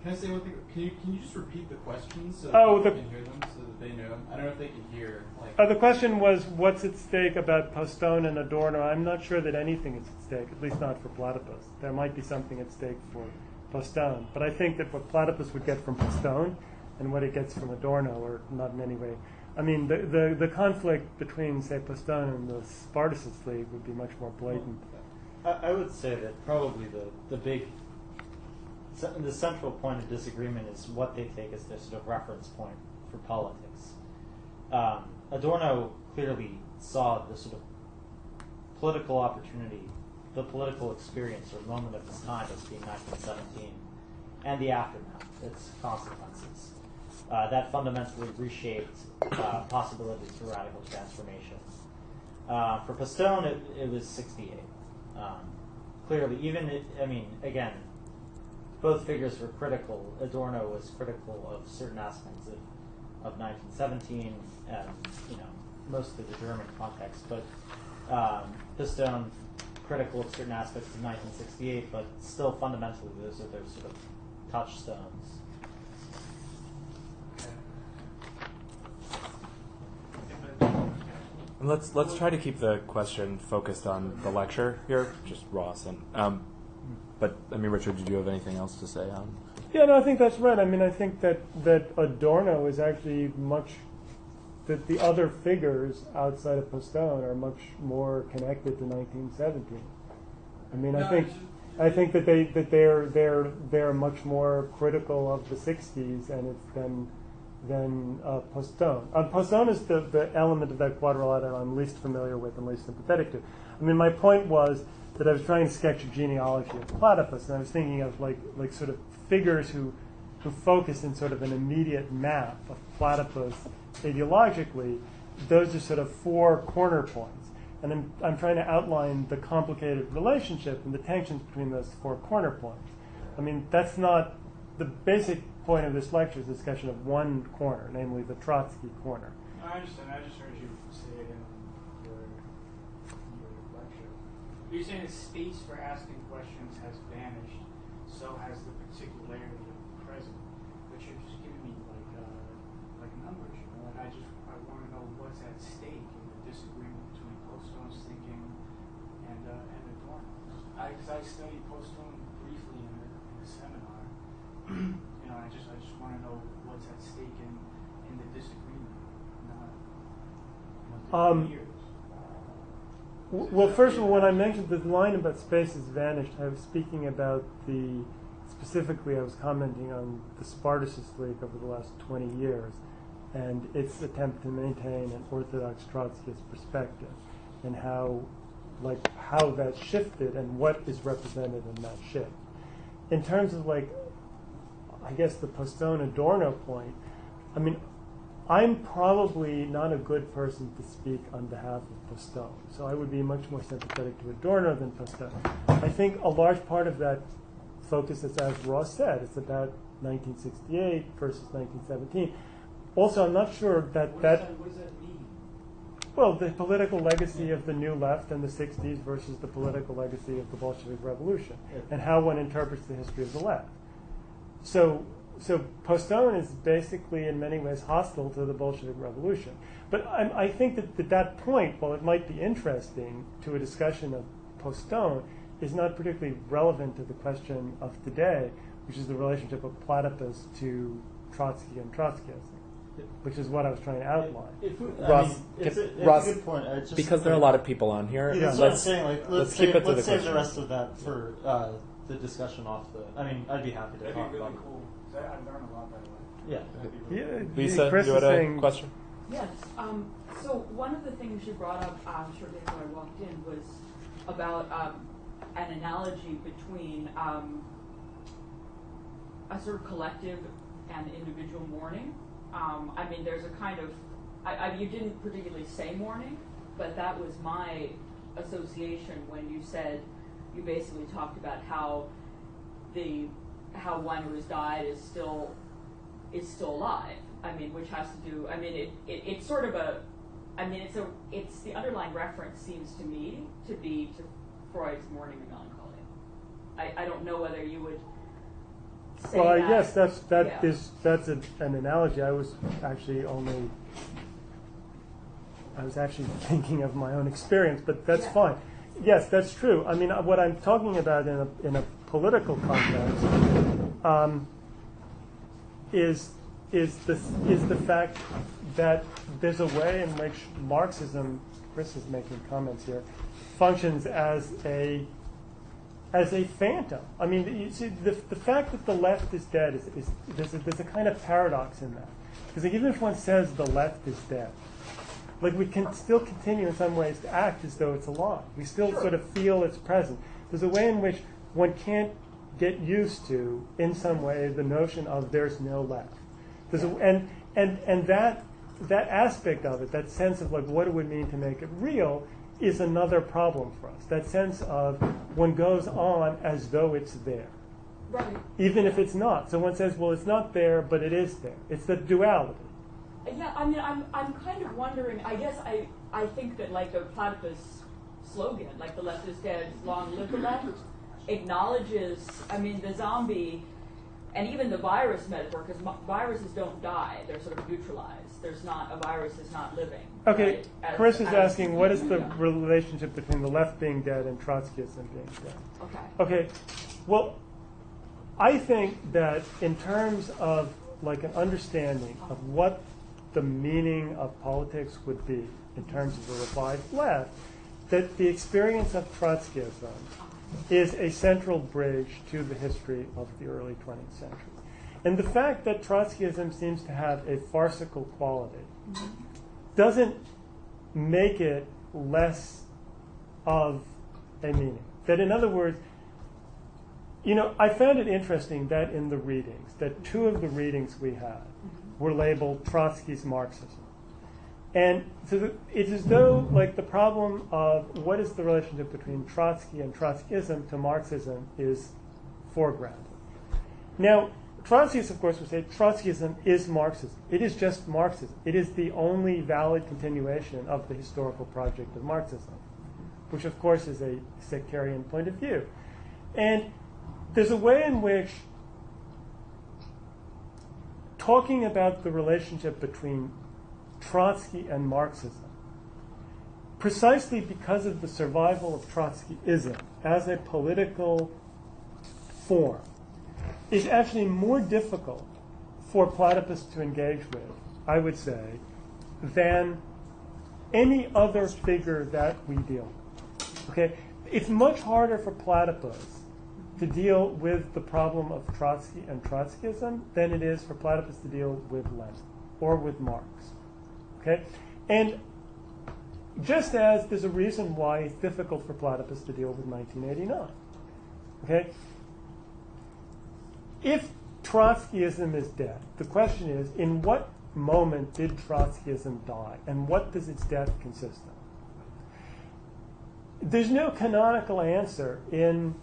Can I say one thing? Can you just repeat the questions so Oh, that people can hear them, so that they know? I don't know if they can hear. The question was, what's at stake about Postone and Adorno? I'm not sure that anything is at stake, at least not for Platypus. There might be something at stake for Postone, but I think that what Platypus would get from Postone and what it gets from Adorno are not in any way. I mean, the conflict between, say, Postone and the Spartacist League would be much more blatant. I would say that probably the central point of disagreement is what they take as their sort of reference point for politics. Adorno clearly saw the sort of political opportunity, the political experience or moment of his time as being 1917, and the aftermath, its consequences. That fundamentally reshaped possibilities for radical transformation. For Postone, it was 68. Clearly, again, both figures were critical. Adorno was critical of certain aspects of 1917 and most of the German context, but Postone critical of certain aspects of 1968, but still fundamentally those are their sort of touchstones. Let's try to keep the question focused on the lecture here, just Ross. And But I mean, Richard, did you have anything else to say on? Yeah, no, I think that's right. I mean, I think that Adorno is actually that the other figures outside of Postone are much more connected to 1917. I mean, I think that they're much more critical of the 60s and it's than Postone. Postone is the element of that quadrilateral I'm least familiar with and least sympathetic to. I mean, my point was that I was trying to sketch a genealogy of Platypus, and I was thinking of like sort of figures who focus in sort of an immediate map of Platypus ideologically. Those are sort of four corner points. And I'm trying to outline the complicated relationship and the tensions between those four corner points. I mean, that's not the basic point of this lecture, is a discussion of one corner, namely the Trotsky corner. I understand. I just heard you say it in your lecture. You're saying the space for asking questions has vanished, so has the particularity of the present. But you're just giving me like numbers, you know. And I want to know what's at stake in the disagreement between Postone's thinking and Adorno. Because I studied Postone briefly in a seminar. You know, I just want to know what's at stake in the disagreement. Well, first of all, when I mentioned that the line about space has vanished, I was speaking about specifically I was commenting on the Spartacist League over the last 20 years and its attempt to maintain an orthodox Trotskyist perspective and how that shifted and what is represented in that shift. In terms of I guess the Postone-Adorno point, I mean, I'm probably not a good person to speak on behalf of Postone, so I would be much more sympathetic to Adorno than Postone. I think a large part of that focus is, as Ross said, it's about 1968 versus 1917. Also, I'm not sure that what does that mean? Well, the political legacy of the New Left in the 60s versus the political legacy of the Bolshevik Revolution, and how one interprets the history of the left. So Postone is basically, in many ways, hostile to the Bolshevik Revolution. But I think that that point, while it might be interesting to a discussion of Postone, is not particularly relevant to the question of today, which is the relationship of Platypus to Trotsky and Trotskyism, which is what I was trying to outline. Ross, it's a good point. Because there are a lot of people on here, Yeah, that's what I'm saying. let's keep it to the let's save the question. rest of that for the discussion off the. I mean, I'd be happy to That'd be talk really about cool. I learned a lot, by the way. Yeah. That'd be really Yeah, Lisa, Chris you is had a saying, question? Yes. So one of the things you brought up shortly after I walked in was about an analogy between a sort of collective and individual mourning. I mean, there's a kind of, you didn't particularly say mourning, but that was my association when you said, you basically talked about how one who has died is still alive. I mean, which has to do. I mean, it's sort of a. I mean, it's the underlying reference seems to me to be to Freud's mourning and melancholy. I don't know whether you would say well, that. I guess Yeah. that's an analogy. I was actually thinking of my own experience, but that's Yeah. fine. Yes, that's true. I mean, what I'm talking about in a political context is the fact that there's a way in which Marxism, Chris is making comments here, functions as a phantom. I mean, you see, the fact that the left is dead is there's a kind of paradox in that, because even if one says the left is dead, we can still continue in some ways to act as though it's alive. We still sort of feel it's present. There's a way in which one can't get used to, in some way, the notion of there's no left. And that aspect of it, that sense of what it would mean to make it real, is another problem for us. That sense of one goes on as though it's there, Right. even if it's not. So one says, well, it's not there, but it is there. It's the duality. Yeah, I mean, I'm kind of wondering. I guess I think that the Platypus slogan, the left is dead, long live the left, acknowledges. I mean, the zombie and even the virus metaphor, because viruses don't die; they're sort of neutralized. There's not a virus is not living. Okay, right? Chris is asking, what is the relationship between the left being dead and Trotskyism being dead? Okay. Okay, well, I think that in terms of like an understanding of what the meaning of politics would be in terms of the revived left, that the experience of Trotskyism is a central bridge to the history of the early 20th century. And the fact that Trotskyism seems to have a farcical quality doesn't make it less of a meaning. That, in other words, I found it interesting that in the readings, that two of the readings we had were labeled Trotsky's Marxism. And so it's as though, like, the problem of what is the relationship between Trotsky and Trotskyism to Marxism is foregrounded. Now, Trotskyists, of course, would say Trotskyism is Marxism. It is just Marxism. It is the only valid continuation of the historical project of Marxism, which, of course, is a sectarian point of view. And there's a way in which talking about the relationship between Trotsky and Marxism, precisely because of the survival of Trotskyism as a political form, is actually more difficult for Platypus to engage with, I would say, than any other figure that we deal with. Okay? It's much harder for Platypus to deal with the problem of Trotsky and Trotskyism than it is for Platypus to deal with Lenin or with Marx. Okay? And just as there's a reason why it's difficult for Platypus to deal with 1989. Okay? If Trotskyism is dead, the question is, in what moment did Trotskyism die, and what does its death consist of? There's no canonical answer in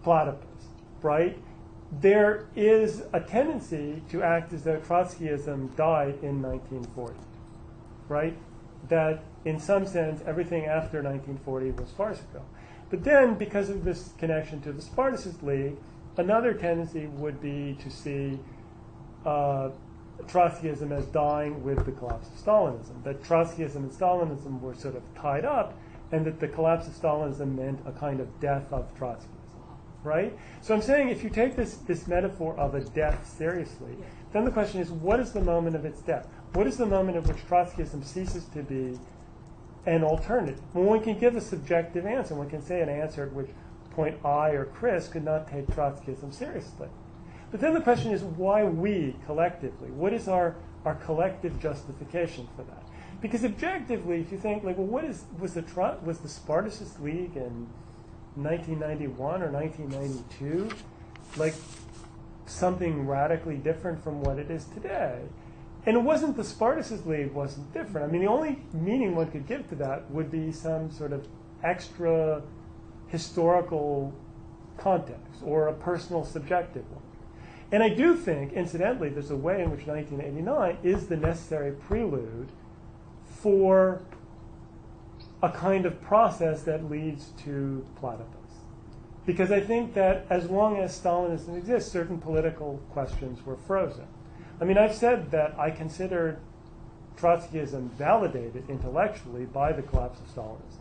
Platypus, right? There is a tendency to act as though Trotskyism died in 1940, right? That, in some sense, everything after 1940 was farcical. But then, because of this connection to the Spartacist League, another tendency would be to see Trotskyism as dying with the collapse of Stalinism, that Trotskyism and Stalinism were sort of tied up, and that the collapse of Stalinism meant a kind of death of Trotskyism, right? So I'm saying if you take this metaphor of a death seriously, then the question is, what is the moment of its death? What is the moment at which Trotskyism ceases to be an alternative? Well, one can give a subjective answer. One can say an answer at which point I or Chris could not take Trotskyism seriously. But then the question is, why we collectively? What is our collective justification for that? Because objectively, if you think, like, well, was the Spartacist League in 1991 or 1992 like something radically different from what it is today? And it wasn't the Spartacist League wasn't different. I mean, the only meaning one could give to that would be some sort of extra historical context or a personal subjective one. And I do think, incidentally, there's a way in which 1989 is the necessary prelude for a kind of process that leads to Platypus. Because I think that as long as Stalinism exists, certain political questions were frozen. I mean, I've said that I considered Trotskyism validated intellectually by the collapse of Stalinism.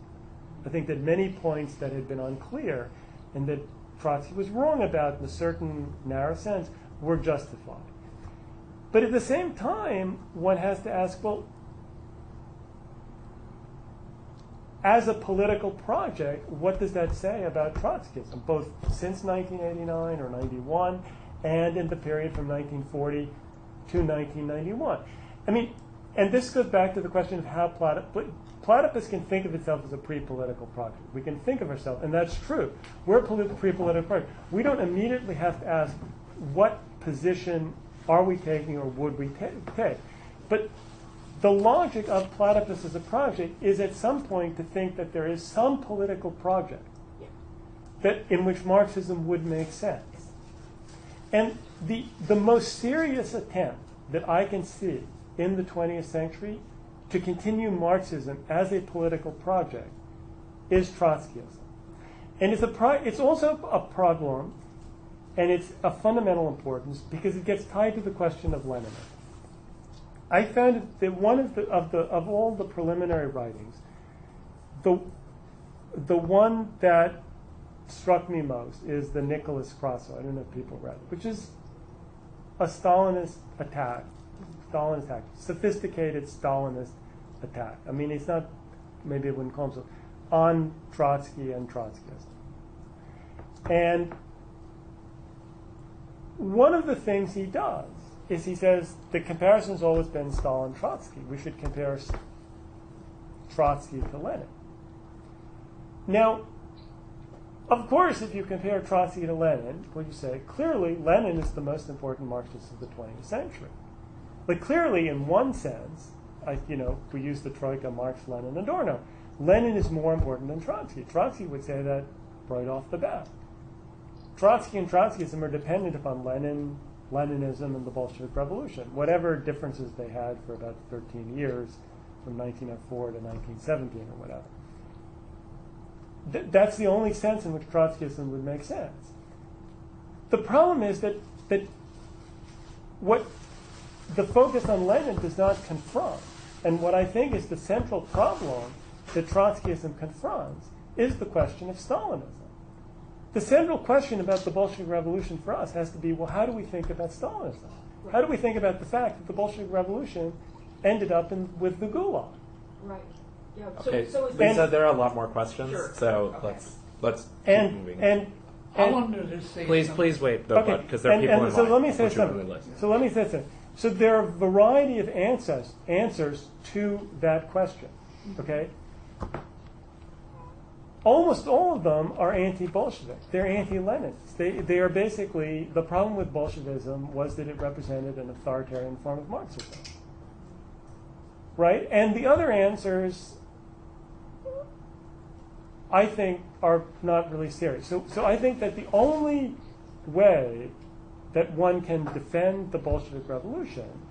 I think that many points that had been unclear and that Trotsky was wrong about in a certain narrow sense were justified. But at the same time, one has to ask, well, as a political project, what does that say about Trotskyism, both since 1989 or 91 and in the period from 1940 to 1991? I mean, and this goes back to the question of how Platypus can think of itself as a pre-political project. We can think of ourselves, and that's true. We're a pre-political project. We don't immediately have to ask what position are we taking or would we take. But the logic of Platypus as a project is at some point to think that there is some political project that in which Marxism would make sense. And the most serious attempt that I can see in the 20th century to continue Marxism as a political project is Trotskyism. And it's also a problem And it's of fundamental importance because it gets tied to the question of Leninism. I found that one of all the preliminary writings, the one that struck me most is the Nicolas Krasso. I don't know if people read it, which is a Stalinist attack, sophisticated Stalinist attack. I mean, it's not, maybe I wouldn't call him so, on Trotsky and Trotskyism. And one of the things he does is he says the comparison's always been Stalin-Trotsky. We should compare Trotsky to Lenin. Now, of course, if you compare Trotsky to Lenin, what you say, clearly Lenin is the most important Marxist of the 20th century. Like clearly, in one sense, we use the Troika, Marx, Lenin, Adorno. Lenin is more important than Trotsky. Trotsky would say that right off the bat. Trotsky and Trotskyism are dependent upon Leninism and the Bolshevik Revolution, whatever differences they had for about 13 years, from 1904 to 1917 or whatever. That's the only sense in which Trotskyism would make sense. The problem is that what the focus on Lenin does not confront, and what I think is the central problem that Trotskyism confronts, is the question of Stalinism. The central question about the Bolshevik Revolution for us has to be, well, how do we think about Stalinism? How do we think about the fact that the Bolshevik Revolution ended up with the Gulag? Right. Yeah. Okay, So is Lisa, there are a lot more questions, Sure. so Okay. let's keep moving. I wanted to say Please wait, though, Okay, because there are people in line. so let me say unfortunately, something. list. So let me say something. So there are a variety of answers to that question. Okay. Almost all of them are anti-Bolshevik. They're anti-Leninists. They are basically, the problem with Bolshevism was that it represented an authoritarian form of Marxism. Right? And the other answers, I think, are not really serious. So I think that the only way that one can defend the Bolshevik Revolution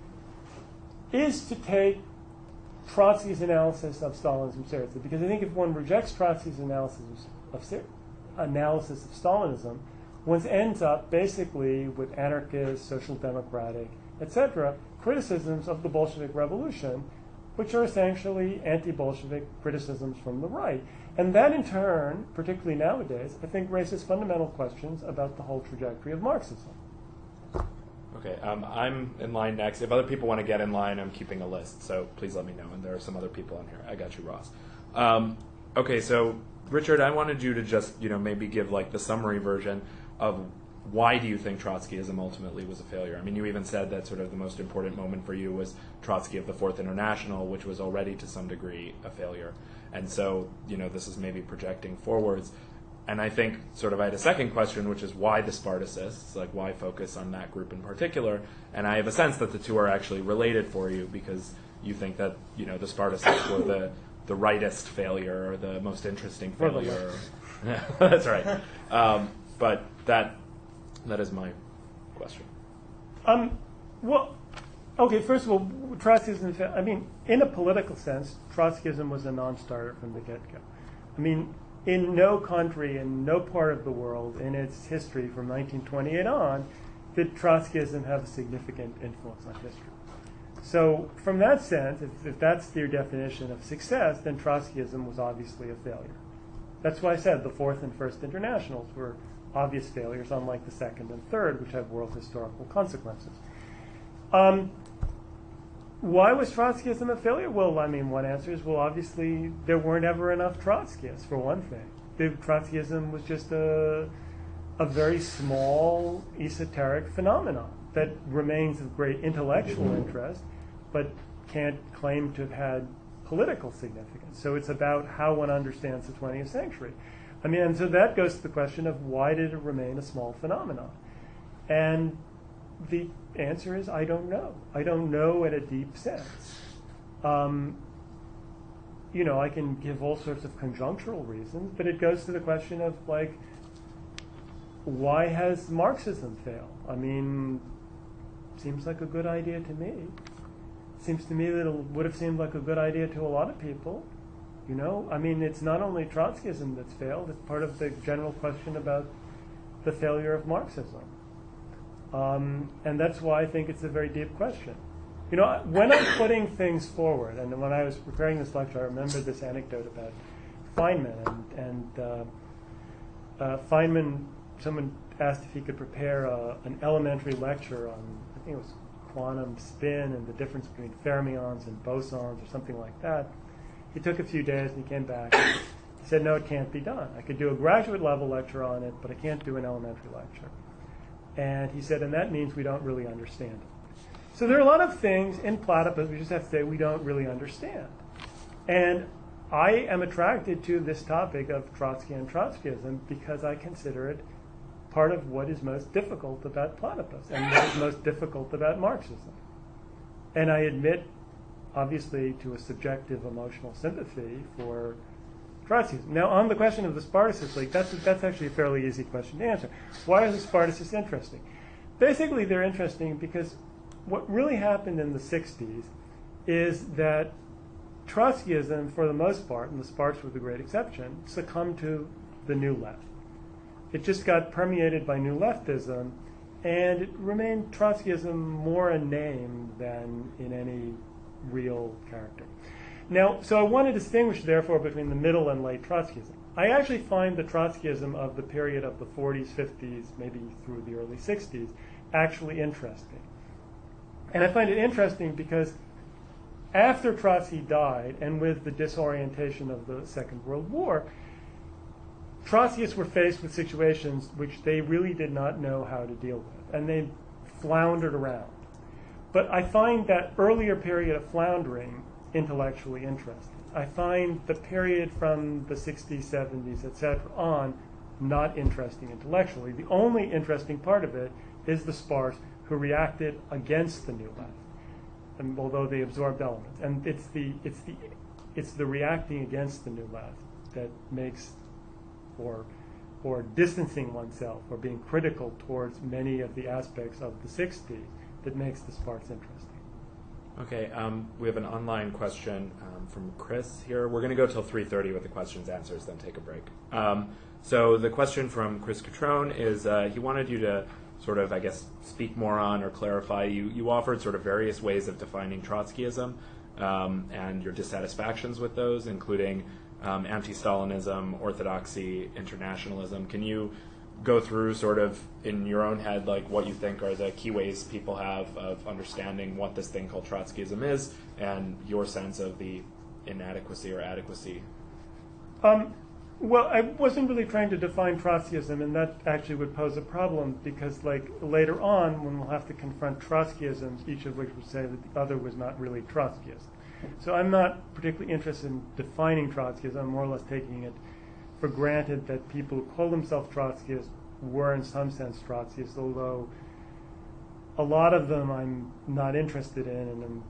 is to take Trotsky's analysis of Stalinism seriously. Because I think if one rejects Trotsky's analysis of Stalinism, one ends up basically with anarchist, social democratic, etc., criticisms of the Bolshevik Revolution, which are essentially anti-Bolshevik criticisms from the right. And that in turn, particularly nowadays, I think raises fundamental questions about the whole trajectory of Marxism. Okay, I'm in line next. If other people want to get in line, I'm keeping a list, so please let me know. And there are some other people on here. I got you, Ross. Okay, so Richard, I wanted you to just maybe give like the summary version of why do you think Trotskyism ultimately was a failure? I mean, you even said that sort of the most important moment for you was Trotsky of the Fourth International, which was already to some degree a failure. And so, this is maybe projecting forwards. And I think sort of I had a second question, which is why the Spartacists? Like, why focus on that group in particular? And I have a sense that the two are actually related for you because you think that, the Spartacists were the rightist failure or the most interesting failure. That's right. But that is my question. Well, okay, first of all, Trotskyism, I mean, in a political sense, Trotskyism was a non-starter from the get-go. I mean, in no country, in no part of the world, in its history from 1928 on, did Trotskyism have a significant influence on history. So from that sense, if that's your definition of success, then Trotskyism was obviously a failure. That's why I said the Fourth and First Internationals were obvious failures, unlike the Second and Third, which have world historical consequences. Why was Trotskyism a failure? Well, I mean, one answer is, well, obviously there weren't ever enough Trotskyists, for one thing. Trotskyism was just a very small, esoteric phenomenon that remains of great intellectual interest, but can't claim to have had political significance. So it's about how one understands the 20th century. I mean, and so that goes to the question of why did it remain a small phenomenon? And the answer is, I don't know. I don't know at a deep sense. I can give all sorts of conjunctural reasons, but it goes to the question of, like, why has Marxism failed? I mean, seems like a good idea to me. Seems to me that it would have seemed like a good idea to a lot of people. I mean, it's not only Trotskyism that's failed, it's part of the general question about the failure of Marxism. And that's why I think it's a very deep question. You know, when I'm putting things forward, and when I was preparing this lecture, I remembered this anecdote about Feynman. And Feynman, someone asked if he could prepare an elementary lecture on, I think it was quantum spin and the difference between fermions and bosons or something like that. He took a few days and he came back. And he said, no, it can't be done. I could do a graduate level lecture on it, but I can't do an elementary lecture. And he said, and that means we don't really understand it. So there are a lot of things in Platypus we just have to say we don't really understand. And I am attracted to this topic of Trotsky and Trotskyism because I consider it part of what is most difficult about Platypus and what is most difficult about Marxism. And I admit, obviously, to a subjective emotional sympathy for Trotskyism. Now, on the question of the Spartacist League, that's actually a fairly easy question to answer. Why are the Spartacists interesting? Basically, they're interesting because what really happened in the 60s is that Trotskyism, for the most part, and the Sparts were the great exception, succumbed to the New Left. It just got permeated by New Leftism, and it remained Trotskyism more a name than in any real character. Now, so I want to distinguish, therefore, between the middle and late Trotskyism. I actually find the Trotskyism of the period of the 40s, 50s, maybe through the early 60s, actually interesting. And I find it interesting because after Trotsky died, and with the disorientation of the Second World War, Trotskyists were faced with situations which they really did not know how to deal with, and they floundered around. But I find that earlier period of floundering intellectually interesting. I find the period from the 60s, 70s, etc. on not interesting intellectually. The only interesting part of it is the Sparts who reacted against the New Left, and although they absorbed elements. And it's the reacting against the New Left that makes, or distancing oneself, or being critical towards many of the aspects of the 60s that makes the Sparts interesting. Okay, we have an online question from Chris here. We're going to go till 3:30 with the questions answers, then take a break. So the question from Chris Catrone is he wanted you to sort of, I guess, speak more on or clarify. You offered sort of various ways of defining Trotskyism and your dissatisfactions with those, including anti-Stalinism, orthodoxy, internationalism. Can you go through sort of in your own head like what you think are the key ways people have of understanding what this thing called Trotskyism is and your sense of the inadequacy or adequacy? Well, I wasn't really trying to define Trotskyism, and that actually would pose a problem because, like, later on, when we'll have to confront Trotskyisms, each of which would say that the other was not really Trotskyist. So I'm not particularly interested in defining Trotskyism. I'm more or less taking it for granted that people who call themselves Trotskyists were in some sense Trotskyists, although a lot of them I'm not interested in and I'm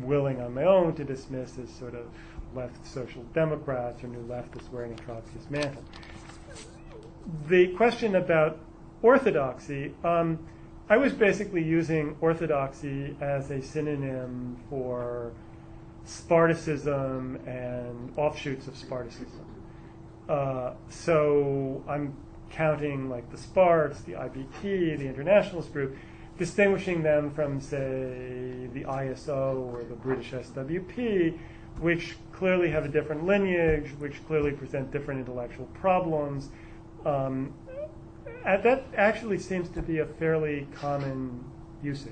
willing on my own to dismiss as sort of left social democrats or new leftists wearing a Trotskyist mantle. The question about orthodoxy, I was basically using orthodoxy as a synonym for Spartacism and offshoots of Spartacism. So I'm counting like the Sparts, the IBT, the Internationalist group, distinguishing them from, say, the ISO or the British SWP, which clearly have a different lineage, which clearly present different intellectual problems. That actually seems to be a fairly common usage.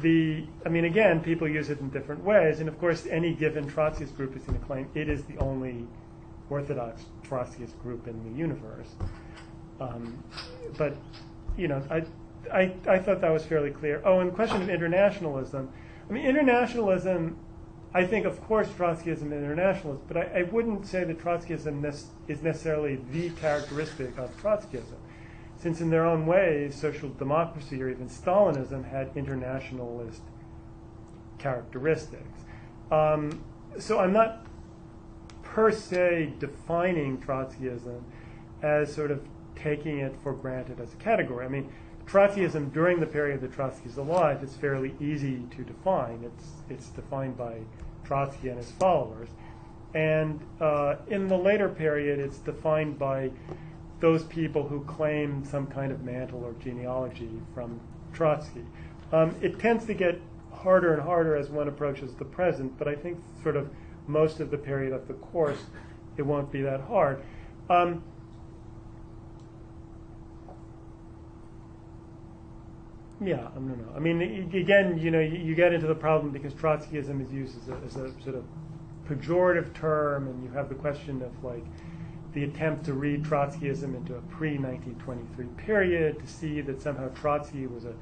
Again, people use it in different ways, and of course, any given Trotskyist group is going to claim it is the only orthodox Trotskyist group in the universe. But I thought that was fairly clear. Oh, and the question of internationalism. Internationalism, I think, of course, Trotskyism is internationalist, but I wouldn't say that Trotskyism is necessarily the characteristic of Trotskyism, since in their own ways, social democracy or even Stalinism had internationalist characteristics. So I'm not per se defining Trotskyism as sort of taking it for granted as a category. Trotskyism during the period that Trotsky is alive is fairly easy to define. It's defined by Trotsky and his followers. And in the later period, it's defined by those people who claim some kind of mantle or genealogy from Trotsky. It tends to get harder and harder as one approaches the present, but I think sort of most of the period of the course, it won't be that hard. Yeah, I don't know. I mean, again, you get into the problem because Trotskyism is used as a sort of pejorative term, and you have the question of like the attempt to read Trotskyism into a pre-1923 period, to see that somehow Trotsky was a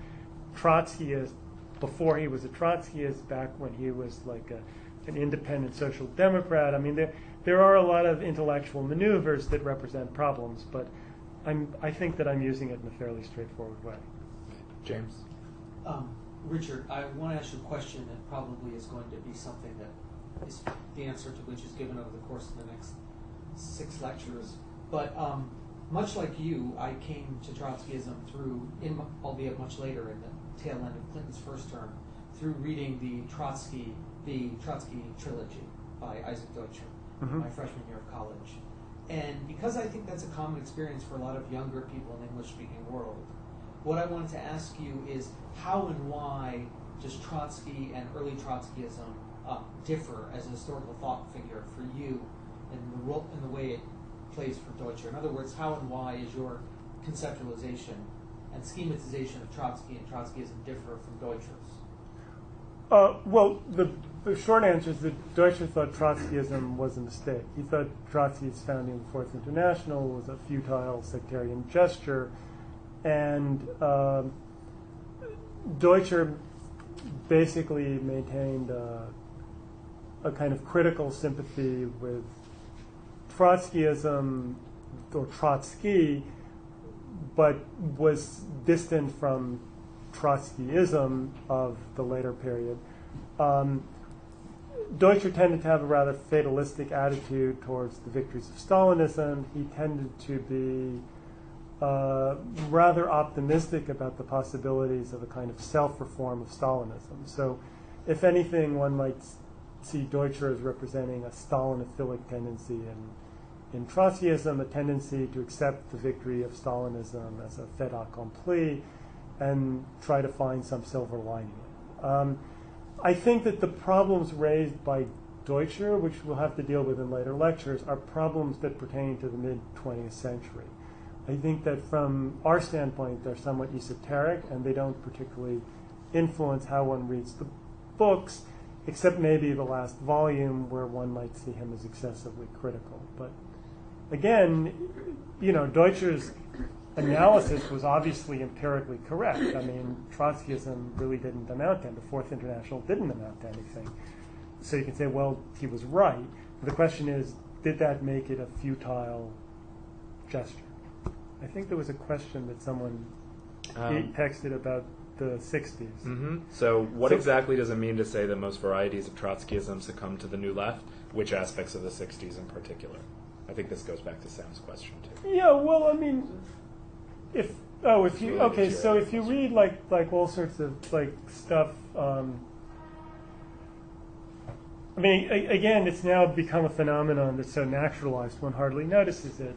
Trotskyist before he was a Trotskyist, back when he was like an independent social democrat. I mean, there are a lot of intellectual maneuvers that represent problems, but I think that I'm using it in a fairly straightforward way. James? Richard, I want to ask you a question that probably is going to be something that is the answer to which is given over the course of the next 6 lectures. But much like you, I came to Trotskyism through, albeit much later in the tail end of Clinton's first term, through reading the Trotsky trilogy by Isaac Deutscher in my freshman year of college. And because I think that's a common experience for a lot of younger people in the English-speaking world, what I wanted to ask you is how and why does Trotsky and early Trotskyism differ as a historical thought figure for you in the way it plays for Deutscher? In other words, how and why is your conceptualization and schematization of Trotsky and Trotskyism differ from Deutscher's? Well, the short answer is that Deutscher thought Trotskyism was a mistake. He thought Trotsky's founding of the Fourth International was a futile sectarian gesture, and Deutscher basically maintained a kind of critical sympathy with Trotskyism or Trotsky, but was distant from Trotskyism of the later period. Deutscher tended to have a rather fatalistic attitude towards the victories of Stalinism. He tended to be rather optimistic about the possibilities of a kind of self-reform of Stalinism. So, if anything, one might see Deutscher as representing a Stalinophilic tendency in Trotskyism, a tendency to accept the victory of Stalinism as a fait accompli and try to find some silver lining. I think that the problems raised by Deutscher, which we'll have to deal with in later lectures, are problems that pertain to the mid-20th century. I think that from our standpoint, they're somewhat esoteric, and they don't particularly influence how one reads the books, except maybe the last volume, where one might see him as excessively critical. But again, Deutscher's analysis was obviously empirically correct. I mean, Trotskyism really didn't amount to anything. The Fourth International didn't amount to anything. So you can say, well, he was right. The question is, did that make it a futile gesture? I think there was a question that someone texted about the 60s. Mm-hmm. So what exactly does it mean to say that most varieties of Trotskyism succumb to the New Left? Which aspects of the 60s in particular? I think this goes back to Sam's question, too. Yeah, well, I mean, if you read like all sorts of like stuff, I mean, again, it's now become a phenomenon that's so naturalized one hardly notices it.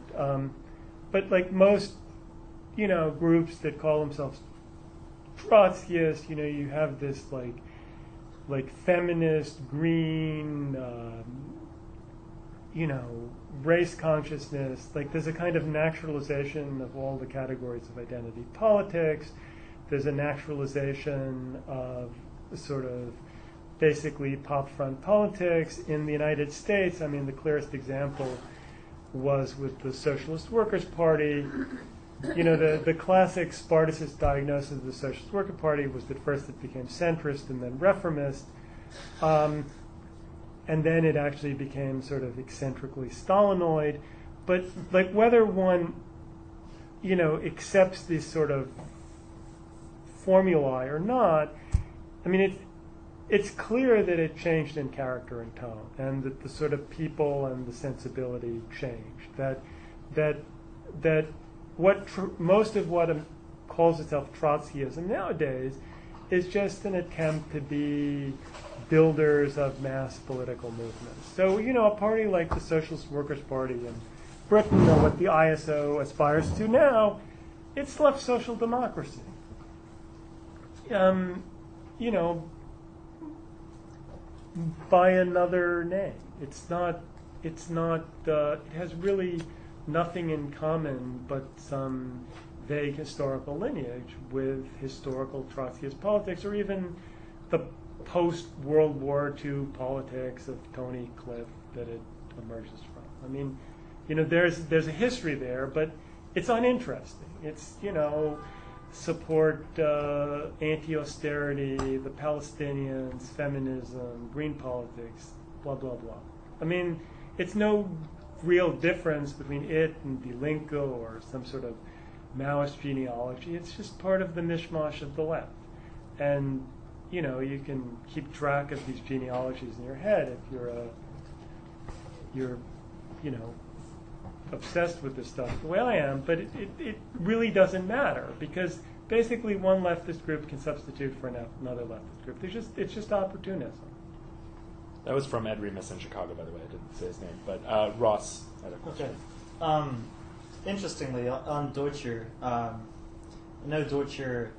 But like most, groups that call themselves Trotskyist, you have this like feminist, green, race consciousness. Like there's a kind of naturalization of all the categories of identity politics. There's a naturalization of sort of basically pop front politics in the United States. I mean, the clearest example was with the Socialist Workers' Party. The classic Spartacist diagnosis of the Socialist Workers' Party was that first it became centrist and then reformist. And then it actually became sort of eccentrically Stalinoid. But like whether one, accepts these sort of formulae or not, I mean, it's clear that it changed in character and tone, and that the sort of people and the sensibility changed. That most of what calls itself Trotskyism nowadays is just an attempt to be builders of mass political movements. So, a party like the Socialist Workers' Party in Britain or what the ISO aspires to now, it's left social democracy. You know, by another name. It has really nothing in common but some vague historical lineage with historical Trotskyist politics, or even the post-World War II politics of Tony Cliff that it emerges from. I mean, you know, there's a history there, but it's uninteresting. It's, you know, support anti-austerity, the Palestinians, feminism, green politics, blah, blah, blah. I mean, it's no real difference between it and Die Linke or some sort of Maoist genealogy. It's just part of the mishmash of the left. And, you know, you can keep track of these genealogies in your head if you're you know, obsessed with this stuff the way I am, but it really doesn't matter, because basically one leftist group can substitute for another leftist group. It's just opportunism. That was from Ed Remus in Chicago, by the way. I didn't say his name. But Ross had a question. Okay. Interestingly, on Deutscher, I know Deutscher,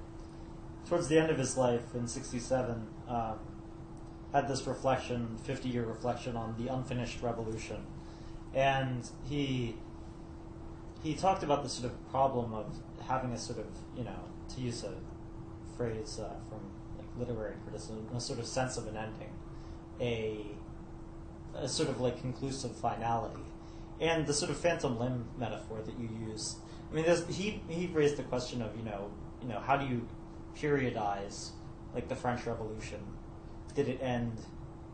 towards the end of his life in 1967, had this reflection, 50-year reflection on the unfinished revolution. And he talked about the sort of problem of having a sort of, you know, to use a phrase from like literary criticism, a sort of sense of an ending, a sort of like conclusive finality, and the sort of phantom limb metaphor that you use. I mean, he raised the question of you know how do you periodize like the French Revolution? Did it end,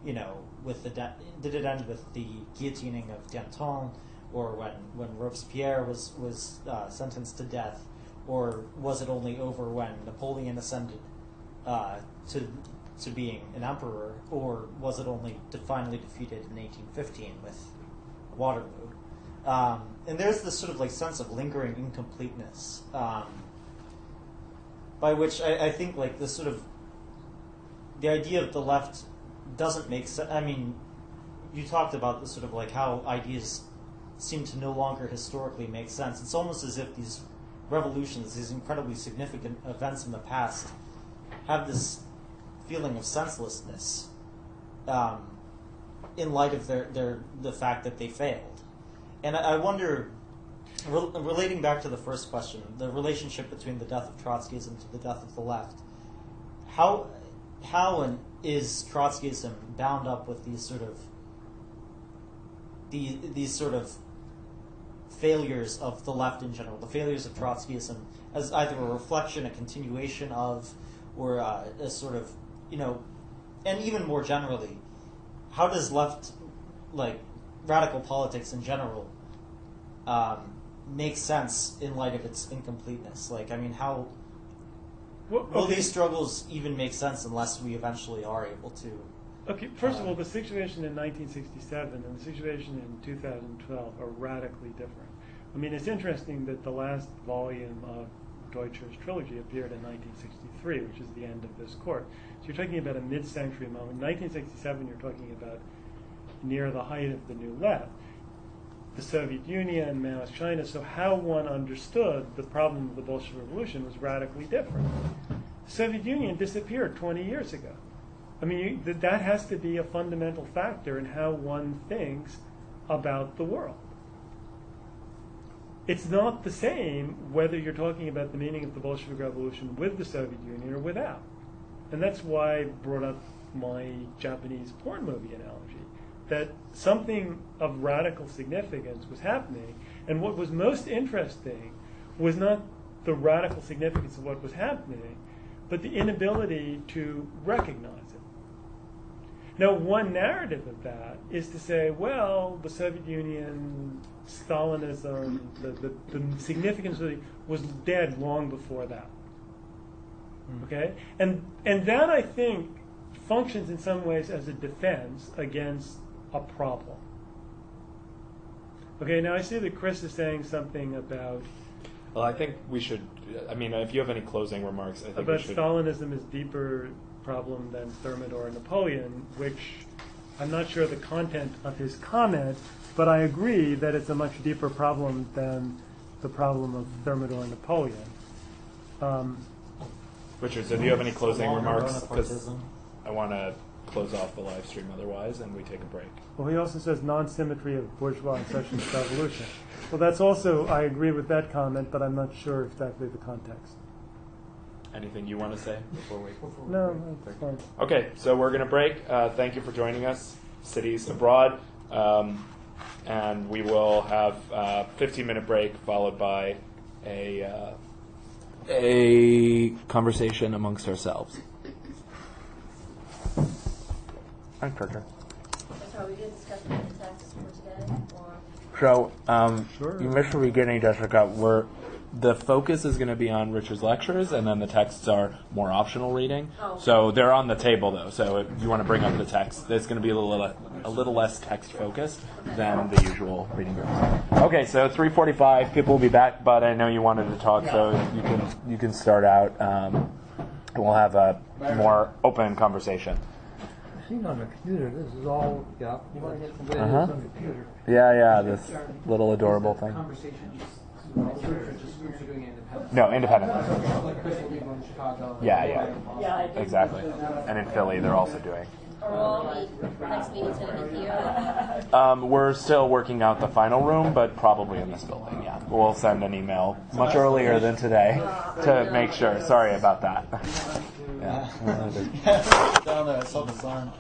you know, with did it end with the guillotining of Danton, or when Robespierre was sentenced to death, or was it only over when Napoleon ascended to being an emperor, or was it only finally defeated in 1815 with Waterloo? And there's this sort of like sense of lingering incompleteness, by which I think like this sort of the idea of the left doesn't make sense. I mean, you talked about the sort of like how ideas seem to no longer historically make sense. It's almost as if these revolutions, these incredibly significant events in the past, have this feeling of senselessness in light of the fact that they failed. And I wonder, relating back to the first question, the relationship between the death of Trotskyism to the death of the left, how is Trotskyism bound up with these sort of failures of the left in general, the failures of Trotskyism, as either a reflection, a continuation of, or a sort of, you know, and even more generally, how does left, like radical politics in general, make sense in light of its incompleteness? Like, I mean, how will these struggles even make sense unless we eventually are able to? Okay, first of all, the situation in 1967 and the situation in 2012 are radically different. I mean, it's interesting that the last volume of Deutscher's trilogy appeared in 1963, which is the end of this course. So you're talking about a mid-century moment. In 1967, you're talking about near the height of the New Left, the Soviet Union, Maoist China. So how one understood the problem of the Bolshevik Revolution was radically different. The Soviet Union disappeared 20 years ago. I mean, that has to be a fundamental factor in how one thinks about the world. It's not the same whether you're talking about the meaning of the Bolshevik Revolution with the Soviet Union or without. And that's why I brought up my Japanese porn movie analogy, that something of radical significance was happening, and what was most interesting was not the radical significance of what was happening, but the inability to recognize it. Now, one narrative of that is to say, well, the Soviet Union, Stalinism, the significance of it was dead long before that. Okay? And that, I think, functions in some ways as a defense against a problem. Okay, now I see that Chris is saying something about... Well, I think we should... I mean, if you have any closing remarks, I think about we should... Stalinism is deeper problem than Thermidor and Napoleon, which I'm not sure of the content of his comment, but I agree that it's a much deeper problem than the problem of Thermidor and Napoleon. Richard, so do you have any closing Small remarks? Because Bonapartism. I want to close off the live stream otherwise, and we take a break. Well, he also says non-symmetry of bourgeois and socialist revolution. Well, that's also, I agree with that comment, but I'm not sure exactly the context. Anything you want to say before we? No, that's fine. Okay, so we're going to break. Thank you for joining us, Cities Abroad. And we will have a 15-minute break followed by a conversation amongst ourselves. I'm Kircher. So we did discuss the text for today, or So, Sure. you missed the beginning, Jessica. The focus is going to be on Richard's lectures, and then the texts are more optional reading. Oh. So they're on the table, though. So if you want to bring up the text, it's going to be a little less text focused than the usual reading groups. Okay, so 3:45, people will be back, but I know you wanted to talk, so you can start out. And we'll have a more open conversation. Seen on the computer, this is all, yeah. You want to get some Uh-huh. on the computer. Yeah, this little adorable thing. Conversations. Just groups are doing it independently. No, independent. Like Chris will be going to Chicago. Yeah. Yeah, I do. Exactly. And in Philly, they're also doing. or will all be next meeting's going to be here? We're still working out the final room, but probably in this building, yeah. We'll send an email much earlier than today to make sure. Sorry about that. Yeah. Down there, I saw the sign.